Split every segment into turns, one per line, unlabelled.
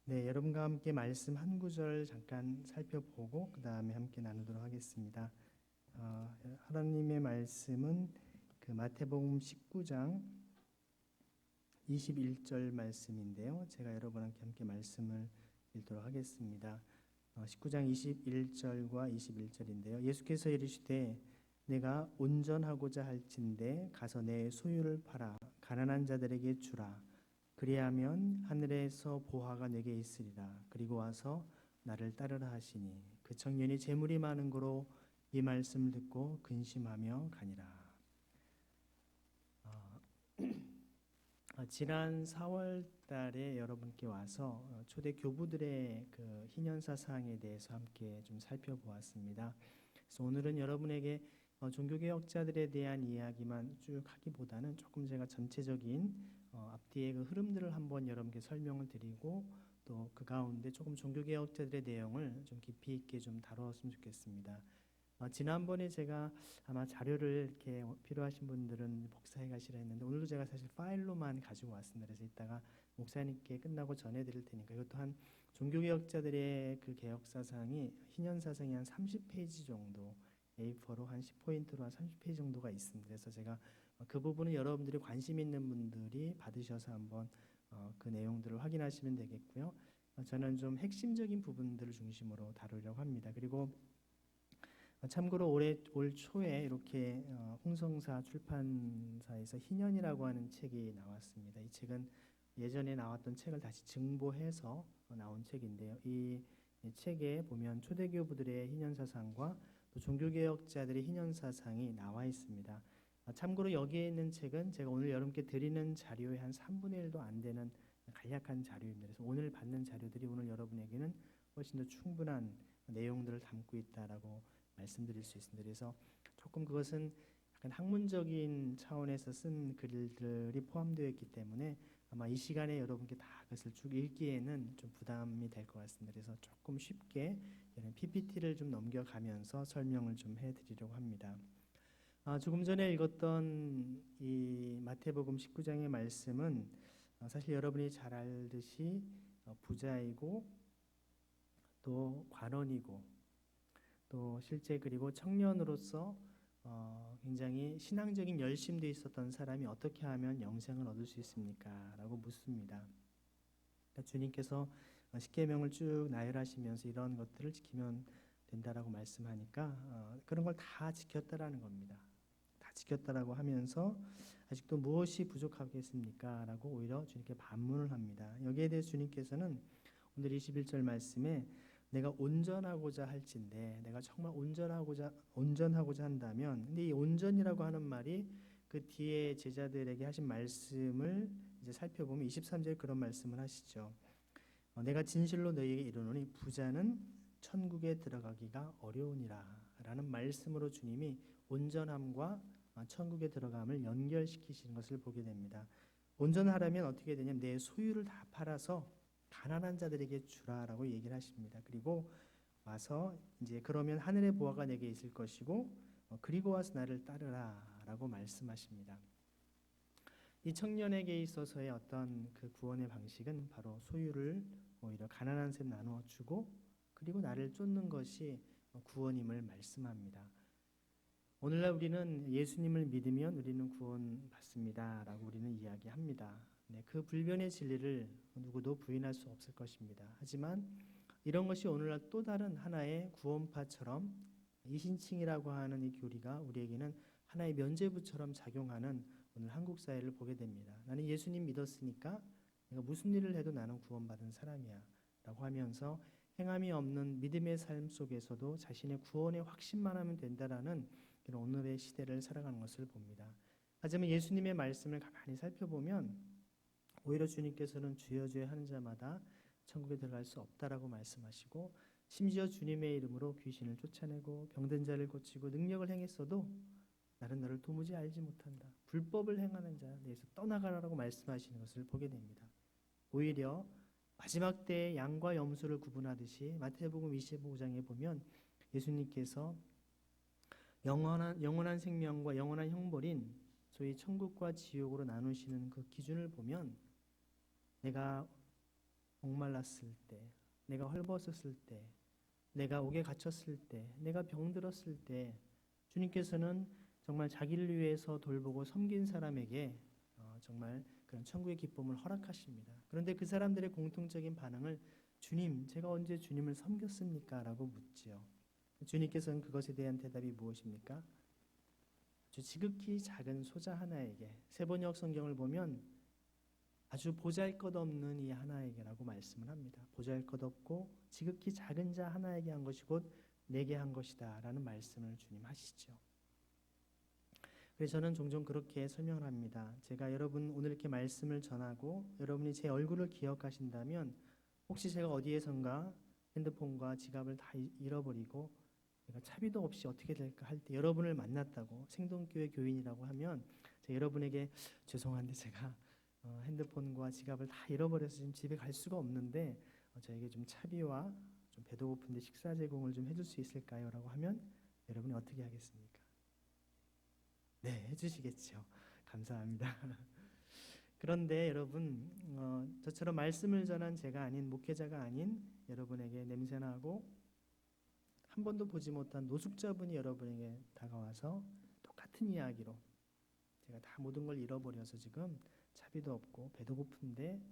네, 여러분과 함께 말씀 한 구절 잠깐 살펴보고 그 다음에 함께 나누도록 하겠습니다. 하나님의 말씀은 그 마태복음 19장 21절 말씀인데요. 제가 여러분과 함께 말씀을 읽도록 하겠습니다. 19장 21절과 21절인데요. 예수께서 이르시되 내가 온전하고자 할진대 가서 내 소유를 팔아 가난한 자들에게 주라. 그리하면 하늘에서 보화가 내게 있으리라. 그리고 와서 나를 따르라 하시니 그 청년이 재물이 많은 고로 이 말씀을 듣고 근심하며 가니라. 지난 4월 달에 여러분께 와서 초대 교부들의 그 희년사 사항에 대해서 함께 좀 살펴보았습니다. 그래서 오늘은 여러분에게 종교개혁자들에 대한 이야기만 쭉 하기보다는 조금 제가 전체적인 앞뒤의 그 흐름들을 한번 여러분께 설명을 드리고 또 그 가운데 조금 종교개혁자들의 내용을 좀 깊이 있게 좀 다루었으면 좋겠습니다. 지난번에 제가 아마 자료를 이렇게 필요하신 분들은 복사해 가시라 했는데 오늘도 제가 사실 파일로만 가지고 왔습니다. 그래서 이따가 목사님께 끝나고 전해드릴 테니까 이것 또한 종교개혁자들의 그 개혁사상이 희년사상이 한 30페이지 정도 A4로 한 10포인트로 한 30페이지 정도가 있습니다. 그래서 제가 그 부분은 여러분들이 관심 있는 분들이 받으셔서 한번 그 내용들을 확인하시면 되겠고요. 저는 좀 핵심적인 부분들을 중심으로 다루려고 합니다. 그리고 참고로 올 초에 이렇게 홍성사 출판사에서 희년이라고 하는 책이 나왔습니다. 이 책은 예전에 나왔던 책을 다시 증보해서 나온 책인데요. 이 책에 보면 초대교부들의 희년사상과 또 종교개혁자들의 희년사상이 나와 있습니다. 참고로 여기에 있는 책은 제가 오늘 여러분께 드리는 자료의 한 3분의 1도 안 되는 간략한 자료입니다. 그래서 오늘 받는 자료들이 오늘 여러분에게는 훨씬 더 충분한 내용들을 담고 있다라고 말씀드릴 수 있습니다. 그래서 조금 그것은 약간 학문적인 차원에서 쓴 글들이 포함되어 있기 때문에 아마 이 시간에 여러분께 다 그것을 쭉 읽기에는 좀 부담이 될 것 같습니다. 그래서 조금 쉽게 PPT를 좀 넘겨가면서 설명을 좀 해드리려고 합니다. 조금 전에 읽었던 이 마태복음 19장의 말씀은 사실 여러분이 잘 알듯이 부자이고 또 관원이고 또 실제 그리고 청년으로서 굉장히 신앙적인 열심도 있었던 사람이 어떻게 하면 영생을 얻을 수 있습니까? 라고 묻습니다. 그러니까 주님께서 십계명을 쭉 나열하시면서 이런 것들을 지키면 된다라고 말씀하니까 그런 걸 다 지켰다라는 겁니다. 다 지켰다라고 하면서 아직도 무엇이 부족하겠습니까? 라고 오히려 주님께 반문을 합니다. 여기에 대해서 주님께서는 오늘 21절 말씀에 내가 온전하고자 할진대 내가 정말 온전하고자 한다면 근데 이 온전이라고 하는 말이 그 뒤에 제자들에게 하신 말씀을 이제 살펴보면 23절에 그런 말씀을 하시죠. 내가 진실로 너희에게 이르노니 부자는 천국에 들어가기가 어려우니라 라는 말씀으로 주님이 온전함과 천국에 들어감을 연결시키시는 것을 보게 됩니다. 온전하려면 어떻게 되냐면 내 소유를 다 팔아서 가난한 자들에게 주라라고 얘기를 하십니다. 그리고 와서 이제 그러면 하늘의 보화가 내게 있을 것이고 그리고 와서 나를 따르라라고 말씀하십니다. 이 청년에게 있어서의 어떤 그 구원의 방식은 바로 소유를 오히려 가난한 셈 나누어 주고 그리고 나를 쫓는 것이 구원임을 말씀합니다. 오늘날 우리는 예수님을 믿으면 우리는 구원받습니다라고 우리는 이야기합니다. 네, 그 불변의 진리를 누구도 부인할 수 없을 것입니다. 하지만 이런 것이 오늘날 또 다른 하나의 구원파처럼 이신칭이라고 하는 이 교리가 우리에게는 하나의 면죄부처럼 작용하는 오늘 한국 사회를 보게 됩니다. 나는 예수님 믿었으니까 내가 무슨 일을 해도 나는 구원받은 사람이야 라고 하면서 행함이 없는 믿음의 삶 속에서도 자신의 구원의 확신만 하면 된다라는 이런 오늘의 시대를 살아가는 것을 봅니다. 하지만 예수님의 말씀을 가만히 살펴보면 오히려 주님께서는 주여 주여 하는 자마다 천국에 들어갈 수 없다라고 말씀하시고 심지어 주님의 이름으로 귀신을 쫓아내고 병든 자를 고치고 능력을 행했어도 나는 너를 도무지 알지 못한다. 불법을 행하는 자 내에서 떠나가라라고 말씀하시는 것을 보게 됩니다. 오히려 마지막 때에 양과 염소를 구분하듯이 마태복음 25장에 보면 예수님께서 영원한 생명과 영원한 형벌인 소위 천국과 지옥으로 나누시는 그 기준을 보면 내가 목말랐을 때, 내가 헐벗었을 때, 내가 옥에 갇혔을 때, 내가 병들었을 때 주님께서는 정말 자기를 위해서 돌보고 섬긴 사람에게 정말 그런 천국의 기쁨을 허락하십니다. 그런데 그 사람들의 공통적인 반응을 주님, 제가 언제 주님을 섬겼습니까? 라고 묻지요. 주님께서는 그것에 대한 대답이 무엇입니까? 아주 지극히 작은 소자 하나에게, 세번역 성경을 보면 아주 보잘것없는 이 하나에게라고 말씀을 합니다. 보잘것없고 지극히 작은 자 하나에게 한 것이 곧 내게 한 것이다 라는 말씀을 주님 하시죠. 그래서 저는 종종 그렇게 설명을 합니다. 제가 여러분 오늘 이렇게 말씀을 전하고 여러분이 제 얼굴을 기억하신다면 혹시 제가 어디에선가 핸드폰과 지갑을 다 잃어버리고 내가 차비도 없이 어떻게 될까 할 때 여러분을 만났다고, 생동교회 교인이라고 하면 제가 여러분에게 죄송한데 제가 핸드폰과 지갑을 다 잃어버려서 지금 집에 갈 수가 없는데 저에게 좀 차비와 좀 배도 고픈데 식사 제공을 좀 해줄 수 있을까요? 라고 하면 여러분이 어떻게 하겠습니까? 네, 해주시겠죠. 감사합니다. 그런데 여러분, 저처럼 말씀을 전한 제가 아닌, 목회자가 아닌 여러분에게 냄새나고 한 번도 보지 못한 노숙자분이 여러분에게 다가와서 똑같은 이야기로 제가 다 모든 걸 잃어버려서 지금 차비도 없고 배도 고픈데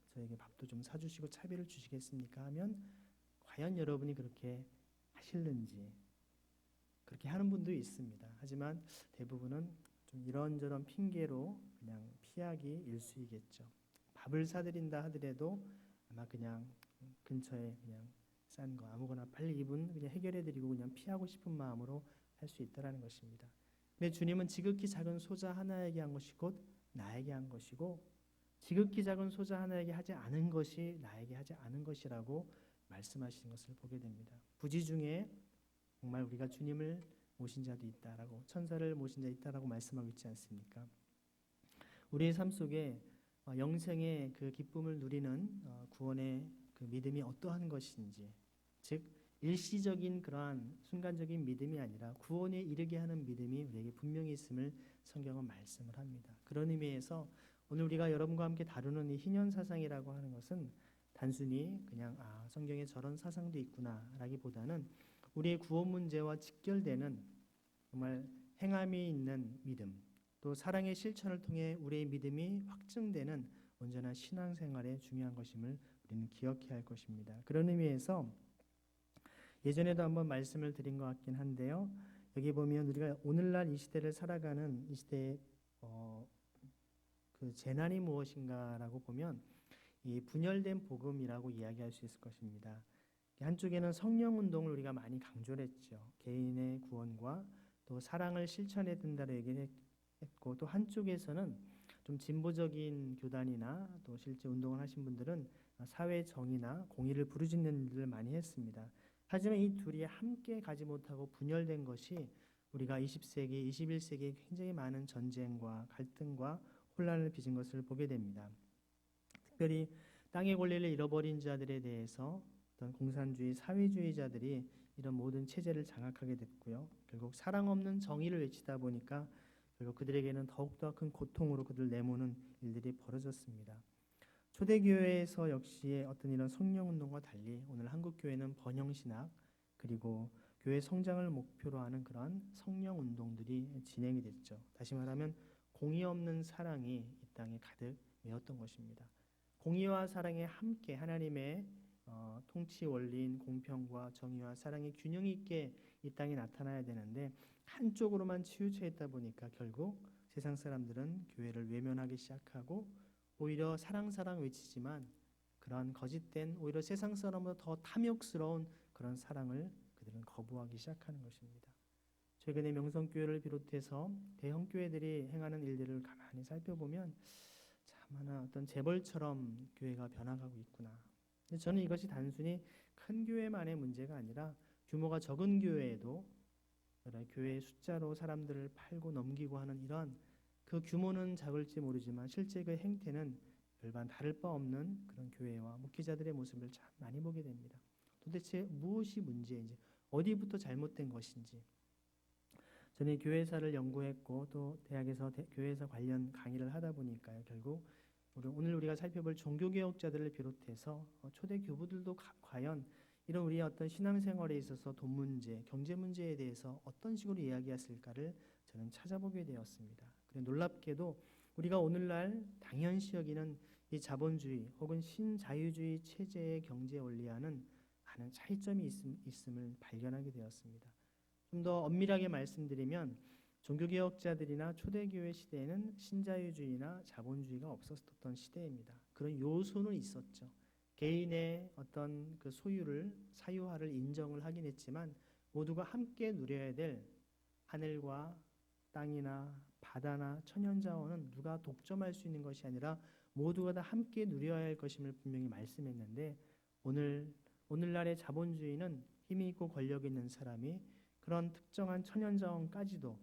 저에게 밥도 좀 사주시고 차비를 주시겠습니까? 하면 과연 여러분이 그렇게 하실는지, 그렇게 하는 분도 있습니다. 하지만 대부분은 좀 이런저런 핑계로 그냥 피하기 일쑤이겠죠. 밥을 사드린다 하더라도 아마 그냥 근처에 그냥 싼 거 아무거나 빨리 이분 그냥 해결해드리고 그냥 피하고 싶은 마음으로 할 수 있다라는 것입니다. 근데 주님은 지극히 작은 소자 하나에게 한 것이 곧 나에게 한 것이고, 지극히 작은 소자 하나에게 하지 않은 것이 나에게 하지 않은 것이라고 말씀하시는 것을 보게 됩니다. 부지 중에 정말 우리가 주님을 모신 자도 있다라고, 천사를 모신 자 있다라고 말씀하고 있지 않습니까? 우리의 삶 속에 영생의 그 기쁨을 누리는 구원의 그 믿음이 어떠한 것인지, 즉 일시적인 그러한 순간적인 믿음이 아니라 구원에 이르게 하는 믿음이 우리에게 분명히 있음을 성경은 말씀을 합니다. 그런 의미에서 오늘 우리가 여러분과 함께 다루는 이 희년 사상이라고 하는 것은 단순히 그냥 성경에 저런 사상도 있구나라기보다는 우리의 구원 문제와 직결되는 정말 행함이 있는 믿음, 또 사랑의 실천을 통해 우리의 믿음이 확증되는 온전한 신앙생활에 중요한 것임을 우리는 기억해야 할 것입니다. 그런 의미에서 예전에도 한번 말씀을 드린 것 같긴 한데요. 여기 보면 우리가 오늘날 이 시대를 살아가는 이 시대의 그 재난이 무엇인가라고 보면 이 분열된 복음이라고 이야기할 수 있을 것입니다. 한쪽에는 성령 운동을 우리가 많이 강조를 했죠. 개인의 구원과 또 사랑을 실천해야 된다고 얘기했고, 또 한쪽에서는 좀 진보적인 교단이나 또 실제 운동을 하신 분들은 사회 정의나 공의를 부르짖는 일을 많이 했습니다. 하지만 이 둘이 함께 가지 못하고 분열된 것이 우리가 20세기, 21세기에 굉장히 많은 전쟁과 갈등과 혼란을 빚은 것을 보게 됩니다. 특별히 땅의 권리를 잃어버린 자들에 대해서 어떤 공산주의, 사회주의자들이 이런 모든 체제를 장악하게 됐고요. 결국 사랑 없는 정의를 외치다 보니까 결국 그들에게는 더욱더 큰 고통으로 그들을 내모는 일들이 벌어졌습니다. 초대교회에서 역시 어떤 이런 성령운동과 달리 오늘 한국교회는 번영신학 그리고 교회 성장을 목표로 하는 그런 성령운동들이 진행이 됐죠. 다시 말하면 공의 없는 사랑이 이 땅에 가득 메웠던 것입니다. 공의와 사랑에 함께 하나님의 통치 원리인 공평과 정의와 사랑의 균형이 있게 이 땅에 나타나야 되는데 한쪽으로만 치우쳐 있다 보니까 결국 세상 사람들은 교회를 외면하기 시작하고 오히려 사랑 외치지만 그러한 거짓된 오히려 세상 사람보다 더 탐욕스러운 그런 사랑을 그들은 거부하기 시작하는 것입니다. 최근에 명성교회를 비롯해서 대형 교회들이 행하는 일들을 가만히 살펴보면 참 하나 어떤 재벌처럼 교회가 변화가고 있구나. 저는 이것이 단순히 큰 교회만의 문제가 아니라 규모가 적은 교회에도 교회의 숫자로 사람들을 팔고 넘기고 하는 이런 그 규모는 작을지 모르지만 실제 그 행태는 별반 다를 바 없는 그런 교회와 목회자들의 모습을 참 많이 보게 됩니다. 도대체 무엇이 문제인지, 어디부터 잘못된 것인지. 저는 교회사를 연구했고 또 대학에서 교회사 관련 강의를 하다 보니까요. 결국 오늘 우리가 살펴볼 종교개혁자들을 비롯해서 초대 교부들도 과연 이런 우리의 어떤 신앙생활에 있어서 돈 문제, 경제 문제에 대해서 어떤 식으로 이야기했을까를 저는 찾아보게 되었습니다. 그런데 놀랍게도 우리가 오늘날 당연시 여기는 이 자본주의 혹은 신자유주의 체제의 경제 원리와는 많은 차이점이 있음을 발견하게 되었습니다. 좀 더 엄밀하게 말씀드리면 종교개혁자들이나 초대교회 시대에는 신자유주의나 자본주의가 없었던 시대입니다. 그런 요소는 있었죠. 개인의 어떤 그 소유를 사유화를 인정을 하긴 했지만 모두가 함께 누려야 될 하늘과 땅이나 바다나 천연자원은 누가 독점할 수 있는 것이 아니라 모두가 다 함께 누려야 할 것임을 분명히 말씀했는데 오늘날의 자본주의는 힘이 있고 권력이 있는 사람이 그런 특정한 천연자원까지도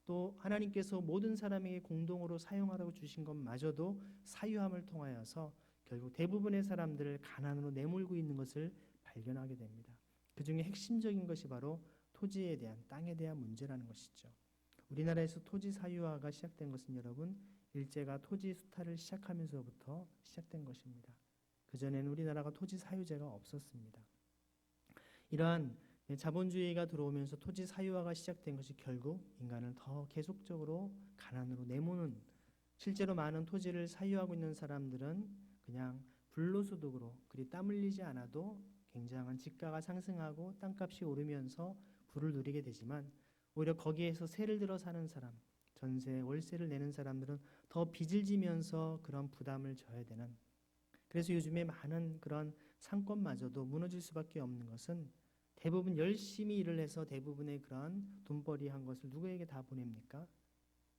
또 하나님께서 모든 사람에게 공동으로 사용하라고 주신 것마저도 사유함을 통하여서 결국 대부분의 사람들을 가난으로 내몰고 있는 것을 발견하게 됩니다. 그 중에 핵심적인 것이 바로 토지에 대한 땅에 대한 문제라는 것이죠. 우리나라에서 토지 사유화가 시작된 것은 여러분 일제가 토지 수탈을 시작하면서부터 시작된 것입니다. 그전에는 우리나라가 토지 사유제가 없었습니다. 이러한 자본주의가 들어오면서 토지 사유화가 시작된 것이 결국 인간을 더 계속적으로 가난으로 내모는, 실제로 많은 토지를 사유하고 있는 사람들은 그냥 불로소득으로 그리 땀 흘리지 않아도 굉장한 집가가 상승하고 땅값이 오르면서 부를 누리게 되지만 오히려 거기에서 세를 들어 사는 사람, 전세, 월세를 내는 사람들은 더 빚을 지면서 그런 부담을 져야 되는, 그래서 요즘에 많은 그런 상권마저도 무너질 수밖에 없는 것은 대부분 열심히 일을 해서 대부분의 그런 돈벌이한 것을 누구에게 다 보냅니까?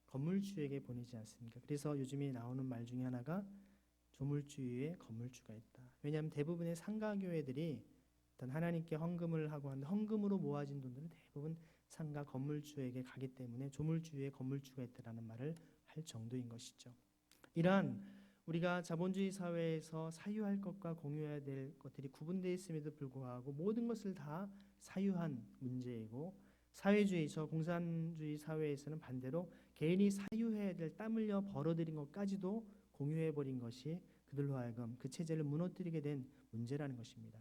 건물주에게 보내지 않습니까? 그래서 요즘에 나오는 말 중에 하나가 조물주 위에 건물주가 있다. 왜냐하면 대부분의 상가교회들이 어떤 하나님께 헌금을 하고 하는데 헌금으로 모아진 돈들은 대부분 상가 건물주에게 가기 때문에 조물주 위에 건물주가 있다라는 말을 할 정도인 것이죠. 이러한 우리가 자본주의 사회에서 사유할 것과 공유해야 될 것들이 구분되어 있음에도 불구하고 모든 것을 다 사유한 문제이고, 사회주의, 공산주의 사회에서는 반대로 개인이 사유해야 될 땀 흘려 벌어들인 것까지도 공유해버린 것이 그들로 하여금 그 체제를 무너뜨리게 된 문제라는 것입니다.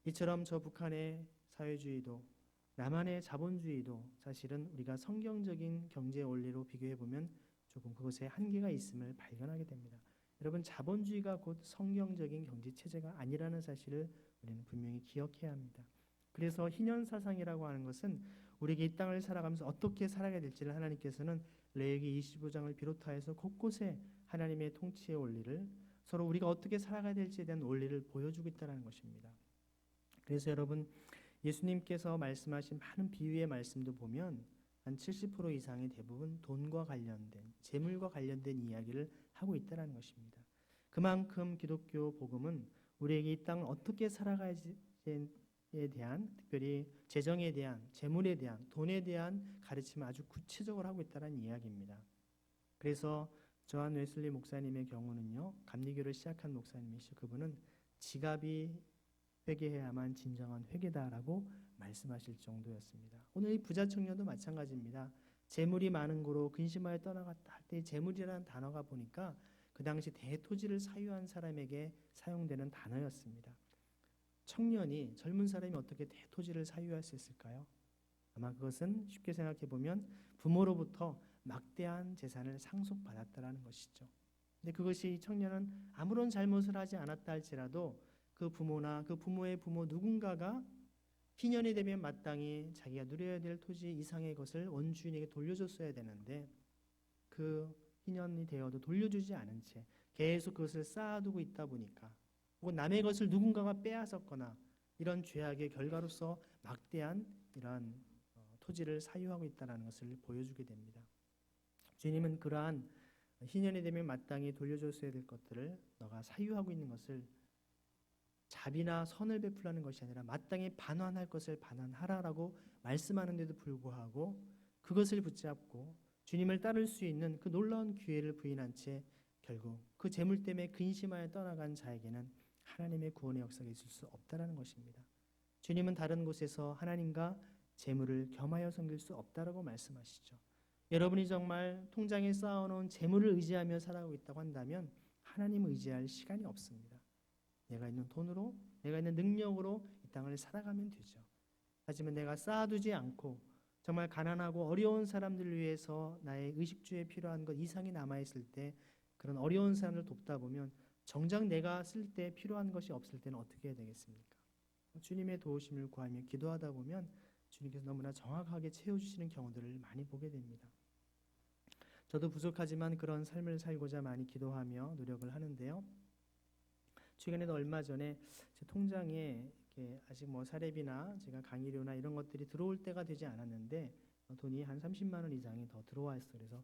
이처럼 저 북한의 사회주의도 남한의 자본주의도 사실은 우리가 성경적인 경제 원리로 비교해보면 조금 그것에 한계가 있음을 발견하게 됩니다. 여러분, 자본주의가 곧 성경적인 경제 체제가 아니라는 사실을 우리는 분명히 기억해야 합니다. 그래서 희년사상이라고 하는 것은 우리에게 이 땅을 살아가면서 어떻게 살아가야 될지를 하나님께서는 레위기 25장을 비롯하여서 곳곳에 하나님의 통치의 원리를, 서로 우리가 어떻게 살아가야 될지에 대한 원리를 보여주고 있다는 것입니다. 그래서 여러분, 예수님께서 말씀하신 많은 비유의 말씀도 보면 한 70% 이상이 대부분 돈과 관련된, 재물과 관련된 이야기를 하고 있다는 것입니다. 그만큼 기독교 복음은 우리에게 이 땅을 어떻게 살아가야지에 대한, 특별히 재정에 대한, 재물에 대한, 돈에 대한 가르침을 아주 구체적으로 하고 있다는 이야기입니다. 그래서 저한 웨슬리 목사님의 경우는요, 감리교를 시작한 목사님이시죠. 그분은 지갑이 회개해야만 진정한 회개다라고 말씀하실 정도였습니다. 오늘 이 부자 청년도 마찬가지입니다. 재물이 많은 고로 근심하여 떠나갔다 할 때 재물이라는 단어가 보니까 그 당시 대토지를 사유한 사람에게 사용되는 단어였습니다. 청년이, 젊은 사람이 어떻게 대토지를 사유할 수 있을까요? 아마 그것은 쉽게 생각해 보면 부모로부터 막대한 재산을 상속받았다라는 것이죠. 근데 그것이 청년은 아무런 잘못을 하지 않았다 할지라도 그 부모나 그 부모의 부모 누군가가 희년이 되면 마땅히 자기가 누려야 될 토지 이상의 것을 원주인에게 돌려줬어야 되는데 그 희년이 되어도 돌려주지 않은 채 계속 그것을 쌓아두고 있다 보니까, 혹은 남의 것을 누군가가 빼앗았거나 이런 죄악의 결과로서 막대한 이러한 토지를 사유하고 있다는 것을 보여주게 됩니다. 주님은 그러한 희년이 되면 마땅히 돌려줬어야 될 것들을 너가 사유하고 있는 것을 자비나 선을 베풀라는 것이 아니라 마땅히 반환할 것을 반환하라라고 말씀하는데도 불구하고 그것을 붙잡고 주님을 따를 수 있는 그 놀라운 기회를 부인한 채 결국 그 재물 때문에 근심하여 떠나간 자에게는 하나님의 구원의 역사가 있을 수 없다라는 것입니다. 주님은 다른 곳에서 하나님과 재물을 겸하여 섬길 수 없다라고 말씀하시죠. 여러분이 정말 통장에 쌓아놓은 재물을 의지하며 살아가고 있다고 한다면 하나님 의지할 시간이 없습니다. 내가 있는 돈으로, 내가 있는 능력으로 이 땅을 살아가면 되죠. 하지만 내가 쌓아두지 않고 정말 가난하고 어려운 사람들을 위해서 나의 의식주에 필요한 것 이상이 남아있을 때 그런 어려운 사람을 돕다 보면 정작 내가 쓸 때 필요한 것이 없을 때는 어떻게 해야 되겠습니까? 주님의 도우심을 구하며 기도하다 보면 주님께서 너무나 정확하게 채워주시는 경우들을 많이 보게 됩니다. 저도 부족하지만 그런 삶을 살고자 많이 기도하며 노력을 하는데요. 최근에도 얼마 전에 제 통장에 이렇게 아직 사례비나 제가 강의료나 이런 것들이 들어올 때가 되지 않았는데 돈이 한 30만 원 이상이 더 들어와 있어. 그래서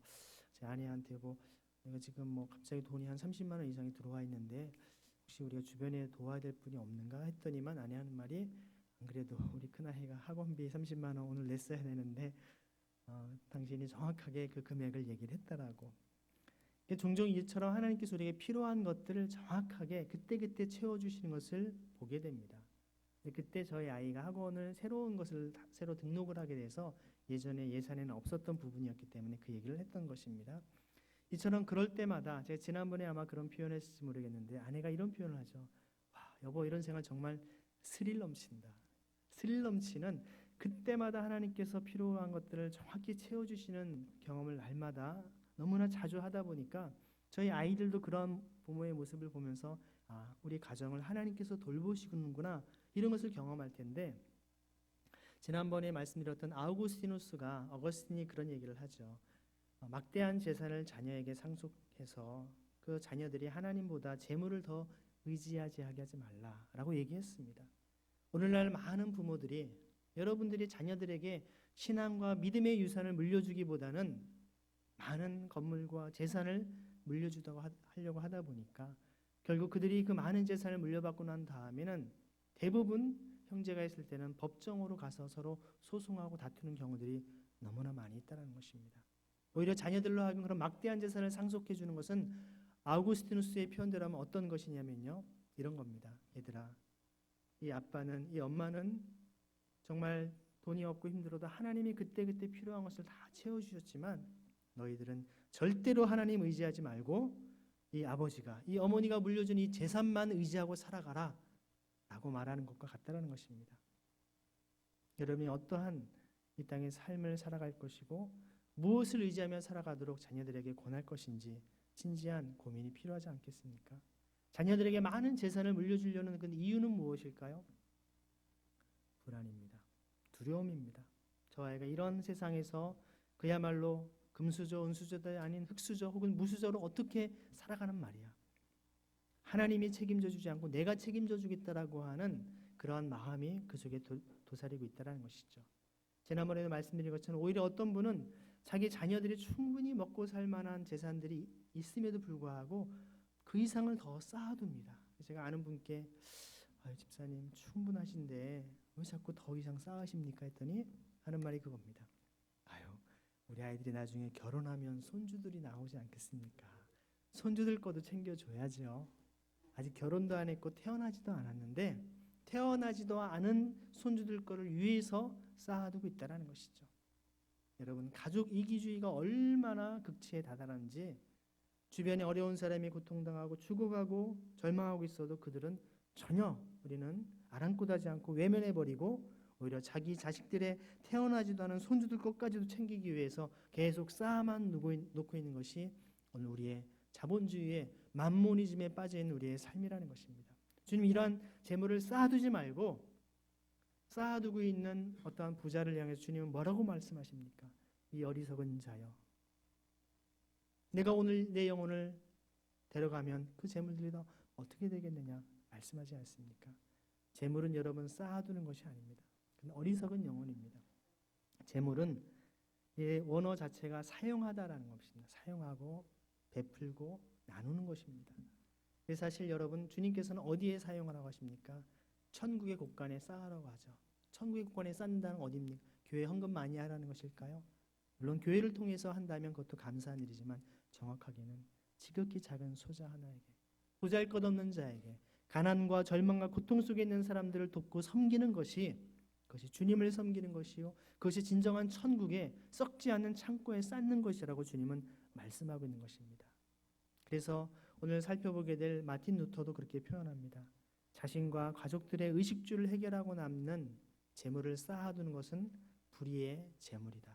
제 아내한테 내가 지금 갑자기 돈이 한 30만 원 이상이 들어와 있는데 혹시 우리가 주변에 도와야 될 분이 없는가 했더니만 아내 하는 말이 안 그래도 우리 큰아이가 학원비 30만 원 오늘 냈어야 되는데 당신이 정확하게 그 금액을 얘기를 했다라고. 종종 이처럼 하나님께서 우리에게 필요한 것들을 정확하게 그때그때 채워주시는 것을 보게 됩니다. 그때 저희 아이가 학원을 새로운 것을 새로 등록을 하게 돼서 예전에 예산에는 없었던 부분이었기 때문에 그 얘기를 했던 것입니다. 이처럼 그럴 때마다 제가 지난번에 아마 그런 표현을 했을지 모르겠는데 아내가 이런 표현을 하죠. 와, 여보 이런 생활 정말 스릴 넘친다. 스릴 넘치는 그때마다 하나님께서 필요한 것들을 정확히 채워주시는 경험을 날마다 너무나 자주 하다 보니까 저희 아이들도 그런 부모의 모습을 보면서 우리 가정을 하나님께서 돌보시는구나 이런 것을 경험할 텐데 지난번에 말씀드렸던 어거스틴이 그런 얘기를 하죠. 막대한 재산을 자녀에게 상속해서 그 자녀들이 하나님보다 재물을 더 의지하게 하지 말라라고 얘기했습니다. 오늘날 많은 부모들이 여러분들이 자녀들에게 신앙과 믿음의 유산을 물려주기보다는 많은 건물과 재산을 하려고 하다 보니까 결국 그들이 그 많은 재산을 물려받고 난 다음에는 대부분 형제가 있을 때는 법정으로 가서 서로 소송하고 다투는 경우들이 너무나 많이 있다는 것입니다. 오히려 자녀들로 하여금 그런 막대한 재산을 상속해 주는 것은 아우구스티누스의 표현대로 하면 어떤 것이냐면요. 이런 겁니다. 얘들아, 이 엄마는 정말 돈이 없고 힘들어도 하나님이 그때그때 필요한 것을 다 채워주셨지만 너희들은 절대로 하나님 의지하지 말고 이 아버지가, 이 어머니가 물려준 이 재산만 의지하고 살아가라 라고 말하는 것과 같다는 것입니다. 여러분이 어떠한 이 땅의 삶을 살아갈 것이고 무엇을 의지하며 살아가도록 자녀들에게 권할 것인지 진지한 고민이 필요하지 않겠습니까? 자녀들에게 많은 재산을 물려주려는 그 이유는 무엇일까요? 불안입니다. 두려움입니다. 저 아이가 이런 세상에서 그야말로 금수저, 은수저도 아닌 흙수저 혹은 무수저로 어떻게 살아가는 말이야. 하나님이 책임져 주지 않고 내가 책임져 주겠다라고 하는 그러한 마음이 그 속에 도사리고 있다는 것이죠. 지난번에도 말씀드린 것처럼 오히려 어떤 분은 자기 자녀들이 충분히 먹고 살 만한 재산들이 있음에도 불구하고 그 이상을 더 쌓아둡니다. 제가 아는 분께 집사님 충분하신데 왜 자꾸 더 이상 쌓으십니까 했더니 하는 말이 그겁니다. 우리 아이들이 나중에 결혼하면 손주들이 나오지 않겠습니까? 손주들 것도 챙겨줘야죠. 아직 결혼도 안 했고 태어나지도 않았는데 태어나지도 않은 손주들 거를 위해서 쌓아두고 있다는 것이죠. 여러분, 가족 이기주의가 얼마나 극치에 다다른지 주변에 어려운 사람이 고통당하고 죽어가고 절망하고 있어도 그들은 전혀 우리는 아랑곳하지 않고 외면해버리고 오히려 자기 자식들의 태어나지도 않은 손주들 것까지도 챙기기 위해서 계속 쌓아만 놓고 있는 것이 오늘 우리의 자본주의의 만모니즘에 빠져있는 우리의 삶이라는 것입니다. 주님 이러한 재물을 쌓아두지 말고 쌓아두고 있는 어떠한 부자를 향해서 주님은 뭐라고 말씀하십니까? 이 어리석은 자여, 내가 오늘 내 영혼을 데려가면 그 재물들이 다 어떻게 되겠느냐 말씀하지 않습니까? 재물은 여러분 쌓아두는 것이 아닙니다. 어리석은 영혼입니다. 재물은 원어 자체가 사용하다라는 것입니다. 사용하고 베풀고 나누는 것입니다. 그래서 사실 여러분 주님께서는 어디에 사용하라고 하십니까? 천국의 곳간에 쌓으라고 하죠. 천국의 곳간에 쌓는다는 어디입니까? 교회 헌금 많이 하라는 것일까요? 물론 교회를 통해서 한다면 그것도 감사한 일이지만 정확하게는 지극히 작은 소자 하나에게, 보잘것없는 자에게, 가난과 절망과 고통 속에 있는 사람들을 돕고 섬기는 것이 그것이 주님을 섬기는 것이요, 그것이 진정한 천국에 썩지 않는 창고에 쌓는 것이라고 주님은 말씀하고 있는 것입니다. 그래서 오늘 살펴보게 될 마틴 루터도 그렇게 표현합니다. 자신과 가족들의 의식주를 해결하고 남는 재물을 쌓아두는 것은 불의의 재물이다.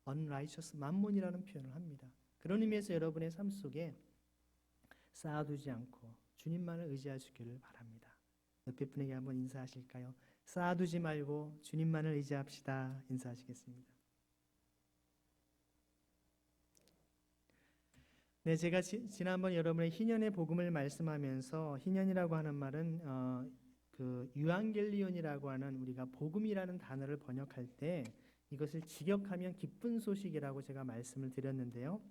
unrighteous mammon이라는 표현을 합니다. 그런 의미에서 여러분의 삶 속에 쌓아두지 않고 주님만을 의지할 수 있기를 바랍니다. 옆에 분에게 한번 인사하실까요? 쌓아두지 말고 주님만을 의지합시다. 인사하시겠습니다. 네, 제가 지난번 여러분의 희년의 복음을 말씀하면서 희년이라고 하는 말은 그 유앙겔리온이라고 하는 우리가 복음이라는 단어를 번역할 때 이것을 직역하면 기쁜 소식이라고 제가 말씀을 드렸는데요.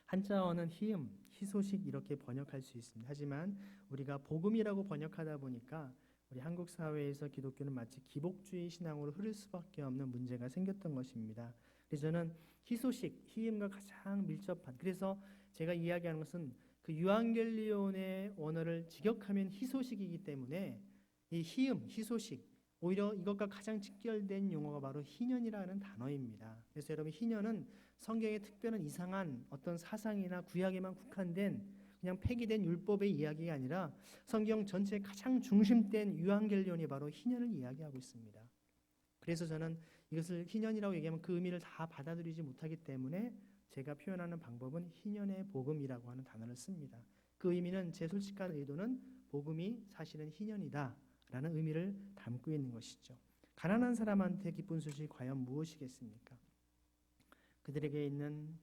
한자어는 희음, 희소식 이렇게 번역할 수 있습니다. 하지만 우리가 복음이라고 번역하다 보니까 우리 한국 사회에서 기독교는 마치 기복주의 신앙으로 흐를 수밖에 없는 문제가 생겼던 것입니다. 그래서 저는 희소식, 희음과 가장 밀접한, 그래서 제가 이야기하는 것은 그 유앙겔리온의 원어를 직역하면 희소식이기 때문에 이 희음, 희소식, 오히려 이것과 가장 직결된 용어가 바로 희년이라는 단어입니다. 그래서 여러분, 희년은 성경의 특별한 이상한 어떤 사상이나 구약에만 국한된 그냥 폐기된 율법의 이야기가 아니라 성경 전체의 가장 중심된 유앙겔리온이 바로 희년을 이야기하고 있습니다. 그래서 저는 이것을 희년이라고 얘기하면 그 의미를 다 받아들이지 못하기 때문에 제가 표현하는 방법은 희년의 복음이라고 하는 단어를 씁니다. 그 의미는 제 솔직한 의도는 복음이 사실은 희년이다 라는 의미를 담고 있는 것이죠. 가난한 사람한테 기쁜 소식이 과연 무엇이겠습니까? 그들에게 있는